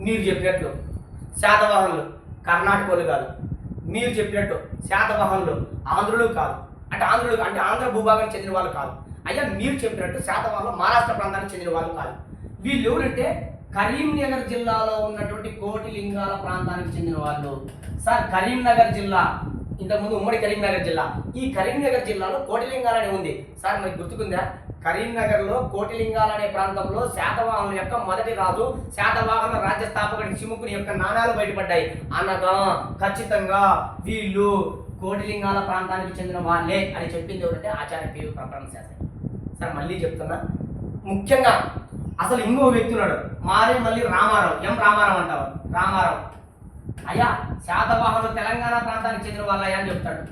మీరు చెప్పినట్లు శాతవాహనులు కర్ణాటకలు కాదు. మీరు చెప్పినట్టు శాతవాహనులు ఆంధ్రులు కాదు. అంటే ఆంధ్ర భూభాగానికి చెందిన వాళ్ళు కాదు. అయ్యా మీరు చెప్పినట్టు శాతవాహనులు మహారాష్ట్ర ప్రాంతానికి చెందిన వాళ్ళు కాదు. వీళ్ళు ఎవరంటే కరీంనగర్ జిల్లాలో ఉన్నటువంటి కోటిలింగాల ప్రాంతానికి చెందిన వాళ్ళు. సార్ కరీంనగర్ జిల్లా ఇంతకుముందు ఉమ్మడి కరీంనగర్ జిల్లా. ఈ కరీంనగర్ జిల్లాలో కోటిలింగాలు అనే ఉంది. సార్ మీకు గుర్తుకుందా? కరీంనగర్లో కోటిలింగాలు అనే ప్రాంతంలో శాతవాహనుల యొక్క మొదటి రాజు శాతవాహన రాజ్య స్థాపకుడి చిముకుని యొక్క నాణాలు బయటపడ్డాయి. అనగా ఖచ్చితంగా వీళ్ళు కోటిలింగాల ప్రాంతానికి చెందిన వాళ్ళే అని చెప్పింది ఎవరంటే ఆచార్య పివి పరబ్రహ్మ శాస్త్రి. సార్ మళ్ళీ చెప్తున్నా, ముఖ్యంగా అసలు ఇంకో వ్యక్తి ఉన్నాడు, మళ్ళీ రామారావు. రామారావు అంటారు. రామారావు అయ్యా శాతవాహనులు తెలంగాణ ప్రాంతానికి చెందిన వాళ్ళయ్యా అని చెప్తాడు.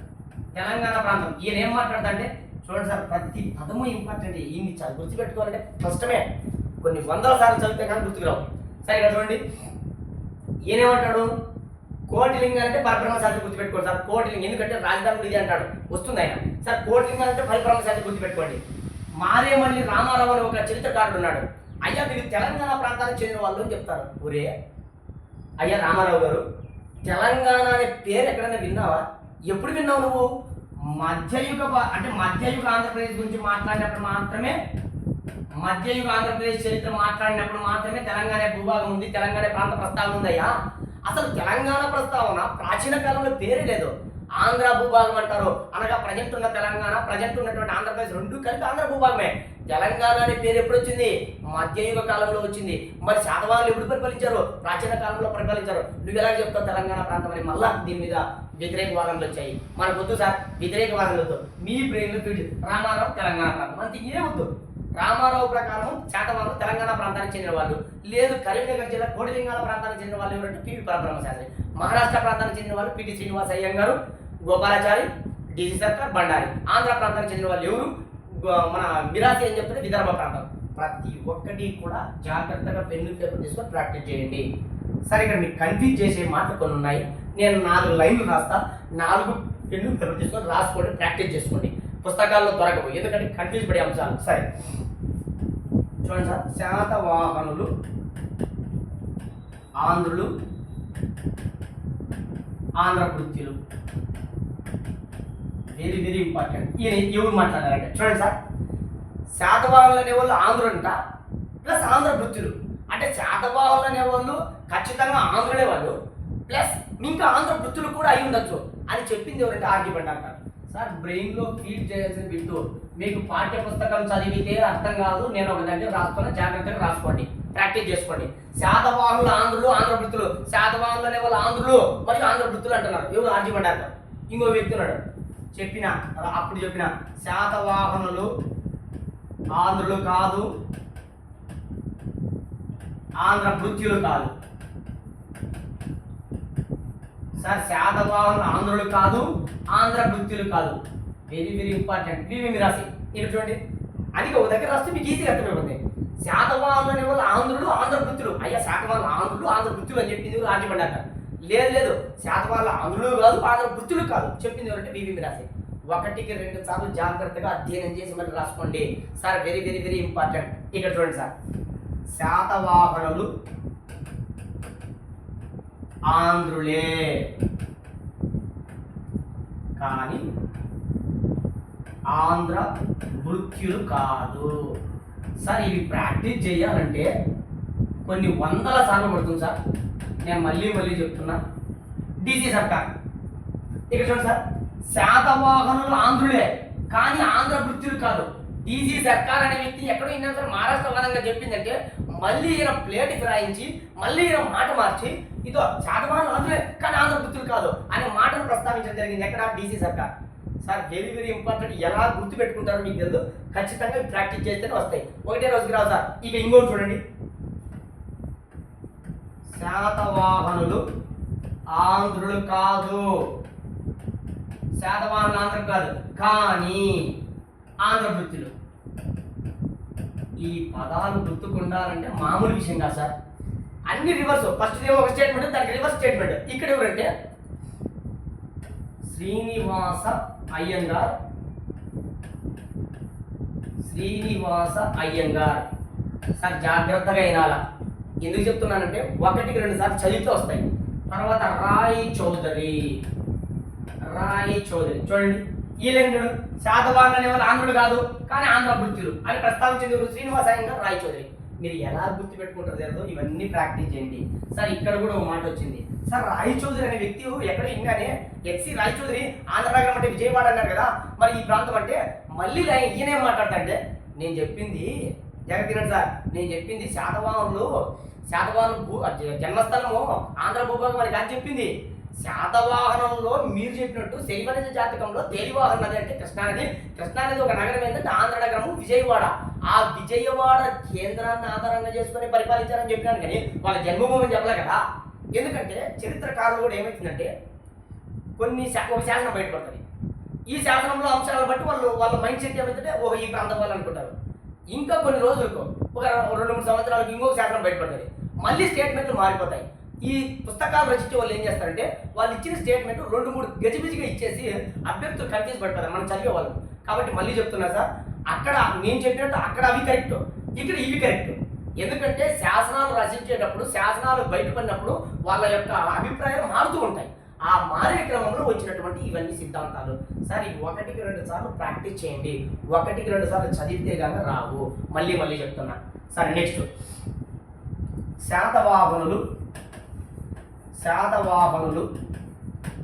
తెలంగాణ ప్రాంతం. ఈయన ఏం మాట్లాడతాడంటే చూడండి సార్, ప్రతి పదము ఇంపార్టెంట్. ఈయన్ని గుర్తుపెట్టుకోవాలంటే కష్టమే. కొన్ని 100 సార్లు చదివితే కానీ గుర్తుకురావు. సరే ఇక్కడ చూడండి, ఈయనేమంటాడు, కోటిలింగం అంటే పరబ్రహ్మ శాస్త్రి గుర్తుపెట్టుకోండి సార్. కోటిలింగం ఎందుకంటే రాజధాని ఇది అంటాడు, వస్తుంది ఆయన. సార్ కోటిలింగం అంటే పరబ్రహ్మ శాస్త్రి గుర్తుపెట్టుకోండి. మళ్ళీ రామారావు అని ఒక చరిత్రకారుడు ఉన్నాడు. అయ్యా మీరు తెలంగాణ ప్రాంతానికి చెందిన వాళ్ళు అని చెప్తారు. ఒరే అయ్యా రామారావు గారు, తెలంగాణ అనే పేరు ఎక్కడైనా విన్నావా? ఎప్పుడు విన్నావు నువ్వు? మధ్యయుగ ఆంధ్రప్రదేశ్ గురించి మాట్లాడినప్పుడు మాత్రమే, మధ్యయుగ ఆంధ్రప్రదేశ్ చరిత్ర మాట్లాడినప్పుడు మాత్రమే తెలంగాణ భూభాగం ఉంది, తెలంగాణ ప్రాంత ప్రస్తావన ఉందయ్యా. అసలు తెలంగాణ ప్రస్తావన ప్రాచీన కాలంలో పేరే లేదు. ఆంధ్ర భూభాగం అంటారు. అనగా ప్రజెంట్ ఉన్న తెలంగాణ, ప్రజెంట్ ఉన్నటువంటి ఆంధ్రప్రదేశ్ రెండు కలిపి ఆంధ్ర భూభాగమే. తెలంగాణ అనే పేరు ఎప్పుడు వచ్చింది? మధ్యయుగ కాలంలో వచ్చింది. మరి శాతవాహనులు ఎప్పుడు పరిపాలించారు? ప్రాచీన కాలంలో పరిపాలించారు. నువ్వు ఎలా చెప్తావు తెలంగాణ ప్రాంతం అని? మళ్ళా దీని మీద వ్యతిరేక వాదనలు వచ్చాయి. మనకు వద్దు సార్ వ్యతిరేక వాదనలు వద్దు. మీ బ్రెయిన్లో ఫీడ్ రామారావు తెలంగాణ ప్రాంతం అంతే. ఏమొద్దు. రామారావు ప్రకారం శాతవాహనులు తెలంగాణ ప్రాంతానికి చెందిన వాళ్ళు, లేదు కరీంనగర్ జిల్లా కోడిలింగాల ప్రాంతానికి చెందిన వాళ్ళు ఎవరంటే పివి పరబ్రహ్మ శాస్త్రి, మహారాష్ట్ర ప్రాంతానికి చెందిన వాళ్ళు పిటి శ్రీనివాస అయ్యంగారు, గోపాలాచారి, డిసి సర్కార్, బండారి. ఆంధ్ర ప్రాంతానికి చెందిన వాళ్ళు ఎవరు, మన మిరాసి అని చెప్తే విదర్భ ప్రాంతం. ప్రతి ఒక్కటి కూడా జాగ్రత్తగా పెన్ను పేపర్ తీసుకొని ప్రాక్టీస్ చేయండి. సరే, ఇక్కడ మీకు కన్ఫ్యూజ్ చేసే మాట కొన్ని ఉన్నాయి. నేను 4 లైన్లు రాస్తా, 4 పెన్ను పేపర్ తీసుకొని రాసుకోండి, ప్రాక్టీస్ చేసుకోండి. పుస్తకాల్లో దొరకవు, ఎందుకంటే కన్ఫ్యూజ్ పడే అంశాలు. సరే చూడండి సార్, శాతవాహనులు, ఆంధ్రులు, ఆంధ్రకృత్యులు. Very very important. ఈయన ఎవరు మాట్లాడారంటే చూడండి సార్, శాతవాహనులు అనేవాళ్ళు ఆంధ్రులంట ప్లస్ ఆంధ్రకృత్యులు. అంటే శాతవాహనులు అనేవాళ్ళు ఖచ్చితంగా ఆంధ్రులే వాళ్ళు, ప్లస్ ఇంకా ఆంధ్రకృత్యులు కూడా అయి ఉండొచ్చు అని చెప్పింది ఎవరంటే ఆర్గ్యుమెంట్ అంటారు. సార్, బ్రెయిన్లో ఫీడ్ చేయాల్సిన బిట్టు మీకు పాఠ్య పుస్తకం చదివితే అర్థం కాదు. నేను ఒక దగ్గర రాసుకున్నా, జాగ్రత్తగా రాసుకోండి, ప్రాక్టీస్ చేసుకోండి. శాతవాహనులు ఆంధ్రులు, ఆంధ్రకృత్యులు. శాతవాహనులు అనే వాళ్ళు ఆంధ్రులు మరియు ఆంధ్రకృత్యులు అంటున్నారు. ఎవరు ఆర్గ్యుమెంట్ అంటారు? ఇంకో వ్యక్తి ఉన్నాడు, అప్పుడు చెప్పిన శాతవాహనులు ఆంధ్రులు కాదు, ఆంధ్రకృత్యులు కాదు. సార్, శాతవాహనులు ఆంధ్రులు కాదు, ఆంధ్రకృత్యులు కాదు. Very very important. మీరు రాసి ఇక్కడ చూడండి, అది ఒక దగ్గర రాస్తే మీకు ఈజీగా అర్థమైపోతుంది. శాతవాహనులు అనే వాళ్ళు ఆంధ్రులు, ఆంధ్రకృత్యులు. అయ్యా, శాతవాహనులు ఆంధ్రులు, ఆంధ్రకృత్యులు అని చెప్పింది రాజమండ్రి అంటారు. లేదు, శాతవాహనులు ఆంధ్రులు కాదు, ఆంధ్రకృత్యులు కాదు చెప్పింది ఎవరంటే మీరు రాసి. 1కి 2 సార్లు జాగ్రత్తగా అధ్యయనం చేసి మళ్ళీ రాసుకోండి. Sir, very very very important. ఇక్కడ చూడండి సార్, శాతవాహనులు ఆంధ్రులే కానీ ఆంధ్ర వృత్యులు కాదు. సార్, ఇవి ప్రాక్టీస్ చేయాలంటే కొన్ని వందల సార్లు పడుతుంది సార్. నేను మళ్ళీ చెప్తున్నా. డిసి సర్కార్ ఇక్కడ చూడండి సార్, శాతవాహనులు ఆంధ్రులే కానీ ఆంధ్ర వృత్యులు కాదు. డిసి సర్కార్ అనే వ్యక్తి ఎక్కడో ఇన్నా సార్ మహారాష్ట్ర వాదంగా చెప్పిందంటే మళ్ళీ ఈయన ప్లేట్ ఫిరాయించి మళ్ళీ ఈయన మాట మార్చి ఇదో శాతవాహనులు ఆంధ్రులే కానీ ఆంధ్ర వృత్యులు కాదు అనే మాటను ప్రస్తావించడం జరిగింది. ఎక్కడ? డిసి సర్కార్. Sir, very very important. ఎలా గుర్తుపెట్టుకుంటారో మీకు తెలుసు, ఖచ్చితంగా ప్రాక్టీస్ చేస్తేనే వస్తాయి. ఒకటే రోజుకి రావు సార్. ఇక ఇంకోటి చూడండి, శాతవాహనులు ఆంధ్రులు కాదు, శాతవాహనులు ఆంధ్రులు కాదు కానీ ఆంధ్రకృత్యులు. ఈ పదాలు గుర్తుకుండాలంటే మామూలు విషయం కాదు సార్. అన్ని రివర్స్. ఫస్ట్ ఏమో ఒక స్టేట్మెంట్, దానికి రివర్స్ స్టేట్మెంట్. ఇక్కడ ఎవరంటే శ్రీనివాస అయ్యంగార్, శ్రీనివాస అయ్యంగార్. సార్, జాగ్రత్తగా వినాల. ఎందుకు చెప్తున్నానంటే 1కి 2 సార్లు చదివితే వస్తాయి. తర్వాత రాయ్ చౌదరి చూడండి, ఈలెండు శాతవాహనులు అనే వాళ్ళు ఆంధ్రులు కాదు కానీ ఆంధ్రకృత్యులు అని ప్రస్తావించింది శ్రీనివాస అయ్యంగార్, రాయ్ చౌదరి. మీరు ఎలా గుర్తుపెట్టుకుంటారు తెలుసు, ఇవన్నీ ప్రాక్టీస్ చేయండి. సార్, ఇక్కడ కూడా ఒక మాట వచ్చింది సార్, రాయ్ చౌదరి అనే వ్యక్తి ఎక్కడ ఇంకానే ఎక్సి రాయ్ చౌదరి ఆంధ్రనగరం అంటే విజయవాడ అన్నారు కదా, మరి ఈ ప్రాంతం అంటే మళ్ళీ ఈయనేం మాట్లాడతాంటే నేను చెప్పింది జగతినండి సార్, నేను చెప్పింది శాతవాహనులు జన్మస్థలము ఆంధ్ర భూభాగం అని కాదు చెప్పింది. శాతవాహనంలో మీరు చెప్పినట్టు శైవనిజ జాతకంలో తేలివాహన నది అంటే కృష్ణానది ఒక నగరం ఏంటంటే ఆంధ్ర నగరము విజయవాడ. ఆ విజయవాడ కేంద్రాన్ని ఆధారంగా చేసుకుని పరిపాలించారని చెప్పినాను కానీ వాళ్ళ జన్మభూమిని చెప్పలే కదా. ఎందుకంటే చరిత్రకారులు కూడా ఏమవుతుందంటే ఒక శాసనం బయటపడుతుంది. ఈ శాసనంలో అంశాలను బట్టి వాళ్ళ మైండ్ సెట్ ఏమైతే ఈ ప్రాంతం వాళ్ళు అనుకుంటారు. ఇంకా కొన్ని రోజులకు ఒక 2-3 సంవత్సరాలకు ఇంకొక శాసనం బయటపడుతుంది. మళ్ళీ స్టేట్మెంట్లు మారిపోతాయి. ఈ పుస్తకాలు రచించే వాళ్ళు ఏం చేస్తారంటే వాళ్ళు ఇచ్చిన స్టేట్మెంట్ 2-3 గజిబిజిగా ఇచ్చేసి అభ్యర్థులు కన్ఫ్యూజ్ పడిపోతారు మనం చదివే వాళ్ళు. కాబట్టి మళ్ళీ చెప్తున్నా సార్, అక్కడ నేను చెప్పినట్టు అక్కడ అవి కరెక్ట్, ఇక్కడ ఇవి కరెక్ట్. ఎందుకంటే శాసనాలు రచించేటప్పుడు శాసనాలు బయటపడినప్పుడు వాళ్ళ యొక్క అభిప్రాయాలు మారుతూ ఉంటాయి. ఆ మారే క్రమంలో వచ్చినటువంటి ఇవన్నీ సిద్ధాంతాలు. సార్, ఈ 1కి 2 సార్లు ప్రాక్టీస్ చేయండి. 1కి 2 సార్లు చదివితే కానీ రావు. మళ్ళీ చెప్తున్నా. సరే, నెక్స్ట్ శాతవాహనులు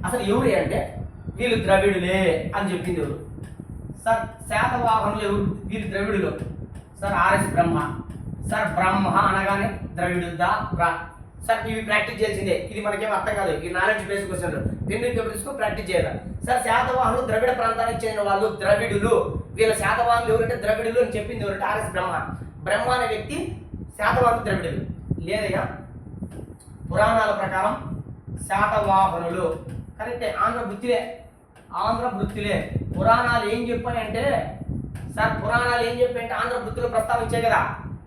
అసలు ఎవరు అంటే వీళ్ళు ద్రవిడులే అని చెప్పింది ఎవరు సార్? శాతవాహనులు ఎవరు? వీళ్ళు ద్రవిడులు. సార్, ఆర్ఎస్ బ్రహ్మ. సార్, బ్రహ్మ అనగానే ద్రవిడు సార్ ఇవి ప్రాక్టీస్ చేయాల్సిందే, ఇది మనకేం అర్థం కాదు, ఈ నాలెడ్జ్ బేస్ క్వశ్చన్లు పెన్ను పేపర్ తీసుకొని ప్రాక్టీస్ చేయాలి. సార్ శాతవాహనులు ద్రవిడ ప్రాంతానికి చెందిన వాళ్ళు ద్రవిడులు. వీళ్ళ శాతవాహనులు ఎవరంటే ద్రవిడులు అని చెప్పింది ఎవరంటే ఆర్ఎస్ బ్రహ్మ. బ్రహ్మ అనే వ్యక్తి శాతవాహనులు ద్రవిడులు. లేదయ్యా పురాణాల ప్రకారం శాతవాహనులు కరెక్టే, ఆంధ్ర వృత్తిలే. పురాణాలు ఏం చెప్పాయంటే సార్ పురాణాలు ఏం చెప్పాయంటే ఆంధ్ర వృత్తులు ప్రస్తావించాయి కదా,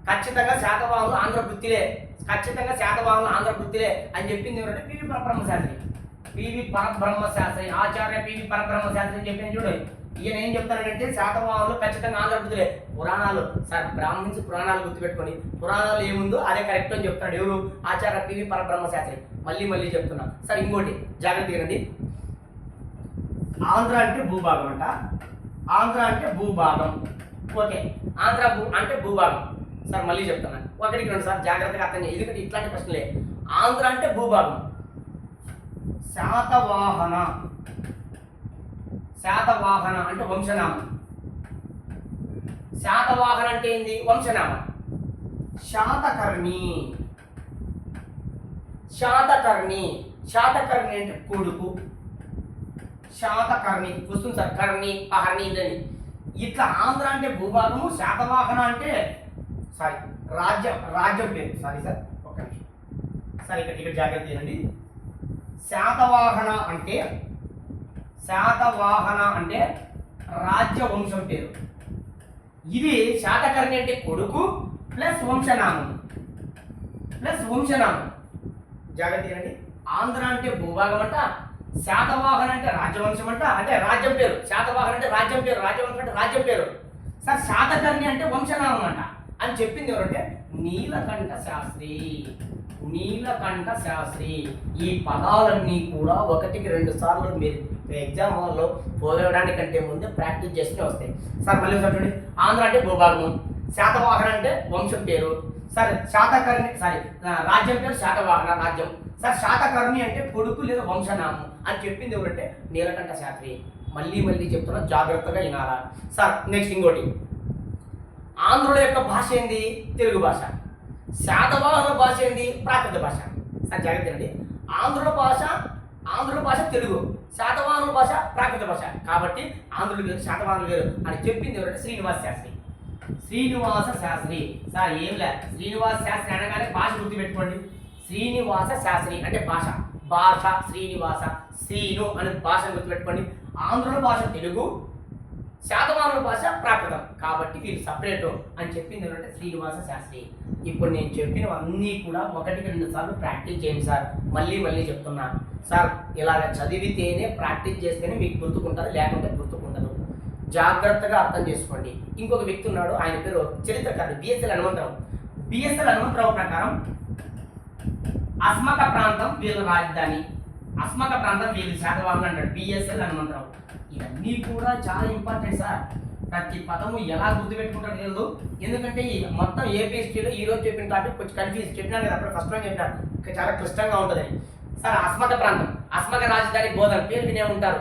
ఖచ్చితంగా శాతవాహనులు ఆంధ్ర వృత్తిలే, ఖచ్చితంగా శాతవాహనులు ఆంధ్ర వృత్తిలే అని చెప్పింది ఎవరంటే పివి పరబ్రహ్మశాస్త్రి. పివి పరబ్రహ్మశాస్త్రి, ఆచార్య పివి పరబ్రహ్మశాస్త్రి అని చెప్పింది చూడు. ఈయన ఏం చెప్తానంటే శాతవాహనులు ఖచ్చితంగా ఆంధ్ర వృత్తులే. పురాణాలు సార్ బ్రాహ్మణ్స్ పురాణాలు గుర్తుపెట్టుకొని పురాణాలు ఏముందో అదే కరెక్ట్ అని చెప్తాడు ఎవరు, ఆచార్య పివి పరబ్రహ్మశాస్త్రి. మళ్ళీ చెప్తున్నా సార్. ఇంకోటి జాగ్రత్త వినండి. ఆంధ్ర అంటే భూభాగం అంట, ఆంధ్ర అంటే భూభాగం. ఓకే, ఆంధ్ర అంటే భూభాగం. సార్ మళ్ళీ చెప్తున్నా, ఒకటికి రెండు సార్ జాగ్రత్తగా అర్థం చేయాలి, ఎందుకంటే ఇట్లాంటి ప్రశ్నలే. ఆంధ్ర అంటే భూభాగం. శాతవాహన అంటే వంశనామం. శాతవాహన అంటే ఏంది? వంశనామం. శాతకర్ణి అంటే కొడుకు. శాతకర్ణి వస్తుంది సార్, కర్ణి అహర్ణి అని. ఇట్లా ఆంధ్ర అంటే భూభాగము, శాతవాహన అంటే సారీ రాజ్యం పేరు. సారీ సార్ ఒక్క నిమిషం సార్, ఇక్కడ జాగ్రత్త చేయండి. శాతవాహన అంటే రాజ్య వంశం పేరు. ఇది శాతకర్ణి అంటే కొడుకు ప్లస్ వంశనామం. జాగ్రత్త చేయండి. ఆంధ్ర అంటే భూభాగం అంట, శాతవాహన అంటే రాజ్యవంశం అంట, అంటే రాజ్యం పేరు. శాతవాహన అంటే రాజ్యం పేరు, రాజ్యవంశం అంటే రాజ్యం పేరు. సార్ శాతకర్ణి అంటే వంశనామం అంట అని చెప్పింది ఎవరంటే నీలకంఠ శాస్త్రి. ఈ పదాలన్నీ కూడా ఒకటికి రెండు సార్లు మీరు ఎగ్జామ్ హాల్లో పోగడానికంటే ముందే ప్రాక్టీస్ చేస్తూనే వస్తాయి. సార్ మళ్ళీ చూడండి. ఆంధ్ర అంటే భూభాగము, శాతవాహన అంటే వంశం పేరు. సార్ శాతకర్ణి రాజ్యం పేరు శాతవాహన రాజ్యం. సార్ శాతకర్ణి అంటే కొడుకు లేదా వంశనామం అని చెప్పింది ఎవరంటే నీలకంఠ శాస్త్రి. మళ్ళీ చెప్తున్నా, జాగ్రత్తగా వినాలా. సార్ నెక్స్ట్ ఇంకోటి, ఆంధ్రుల యొక్క భాష ఏంది? తెలుగు భాష. శాతవాహనుల భాష ఏంది? ప్రాకృత భాష. సార్ జాగ్రత్త అండి. ఆంధ్రుల భాష తెలుగు, శాతవాహనుల భాష ప్రాకృత భాష. కాబట్టి ఆంధ్రులు వేరు శాతవాహనులు వేరు అని చెప్పింది ఎవరంటే శ్రీనివాస శాస్త్రి. సార్ ఏం లే, శ్రీనివాస శాస్త్రి అనగానే భాష గుర్తుపెట్టుకోండి. శ్రీనివాస శాస్త్రి అంటే భాష శ్రీనివాస, శ్రీను అనే భాషను గుర్తుపెట్టుకోండి. ఆంధ్రుల భాష తెలుగు, శాతవాహనుల భాష ప్రాకృతం. కాబట్టి వీళ్ళు సపరేటు అని చెప్పింది ఏంటంటే శ్రీనివాస శాస్త్రి. ఇప్పుడు నేను చెప్పినవన్నీ కూడా ఒకటికి రెండు సార్లు ప్రాక్టీస్ చేయండి సార్. మళ్ళీ చెప్తున్నా సార్, ఇలాగ చదివితేనే ప్రాక్టీస్ చేస్తేనే మీకు గుర్తుకుంటుంది, లేకుంటే గుర్తుకుండదు. జాగ్రత్తగా అర్థం చేసుకోండి. ఇంకొక వ్యక్తి ఉన్నాడు, ఆయన పేరు చరిత్రకారుడు బిఎస్ఎల్ హనుమంతరావు ప్రకారం అస్మక ప్రాంతం వీళ్ళ రాజధాని, అస్మక ప్రాంతం వీళ్ళు శాతవాహనులు అంటాడు బిఎస్ఎల్ హనుమంతరావు. ఇవన్నీ కూడా చాలా ఇంపార్టెంట్ సార్. ప్రతి పదము ఎలా గుర్తుపెట్టుకుంటారో తెలియదు, ఎందుకంటే ఈ మొత్తం ఏపీఎస్టీలో ఈ రోజు చెప్పిన టాపిక్ కొంచెం కన్ఫ్యూజ్ చెప్పినాను కదా, అప్పుడు ఫస్ట్ టైం చెప్పినాను, చాలా క్లిష్టంగా ఉంటుందని. సార్ అస్మక రాజధాని బోధన పేరు వినే ఉంటారు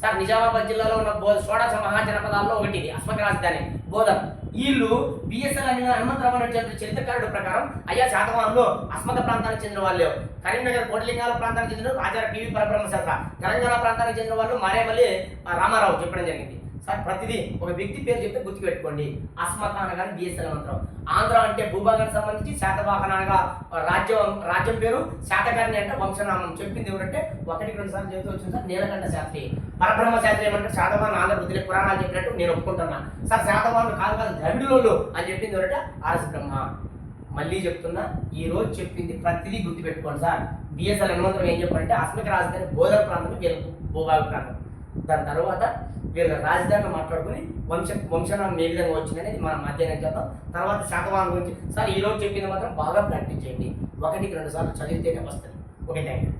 సార్. నిజామాబాద్ జిల్లాలో ఉన్న షోడశ మహాజనపదాల్లో ఒకటి ఇది అస్మక రాజధాని బోధన్. వీళ్ళు బిఎస్ఎల్ అని హనుమంతరావు అనే చరిత్రకారుడు ప్రకారం అయ్యా శాతవాహనులు అస్మక ప్రాంతానికి చెందిన వాళ్ళు, కరీంనగర్ కోటలింగాల ప్రాంతానికి చెందిన ఆచార్య పివి పరబ్రహ్మశాస్త్రి, తెలంగాణ ప్రాంతానికి చెందిన వాళ్ళు మారేమల్లి రామారావు చెప్పడం జరిగింది. సార్ ప్రతిదీ ఒక వ్యక్తి పేరు చెప్తే గుర్తుపెట్టుకోండి. అస్మక అనగానే బిఎస్ఎల్ హనుమంతరావు. ఆంధ్ర అంటే భూభాగానికి సంబంధించి, శాతవాహన అనగా రాజ్యం పేరు, శాతకర్ణి అంటే వంశనామం. చెప్పింది ఎవరంటే ఒకటికి రెండు సార్లు చెబుతూ వచ్చింది సార్ నీలకంఠ శాస్త్రి. పరబ్రహ్మ శాస్త్రి ఏమంటే శాతవాహన ఆంధ్ర వృత్తిలే, పురాణాలు చెప్పినట్టు నేను ఒప్పుకుంటున్నా సార్. శాతవాహనులు కాదు ద్రవిడులు అని చెప్పింది ఎవరంటే ఆర్ఎస్ బ్రహ్మ. మళ్ళీ చెప్తున్నా, ఈ రోజు చెప్పింది ప్రతిదీ గుర్తుపెట్టుకోండి సార్. బిఎస్ఎల్ హనుమంతరావు ఏం చెప్పారంటే అస్మిక రాజధాని బోధన ప్రాంతం వీళ్ళ భూభాగ ప్రాంతం. దాని తర్వాత వీళ్ళ రాజధానిలో మాట్లాడుకుని వంశనామం ఏ విధంగా వచ్చిందనేది మనం అధ్యయనం చేద్దాం. తర్వాత శాతవాహనం గురించి సార్ ఈ రోజు చెప్పింది మాత్రం బాగా ప్రాక్టీస్ చేయండి. ఒకటికి రెండు సార్లు చదివితేనే వస్తుంది. Okay, thank you.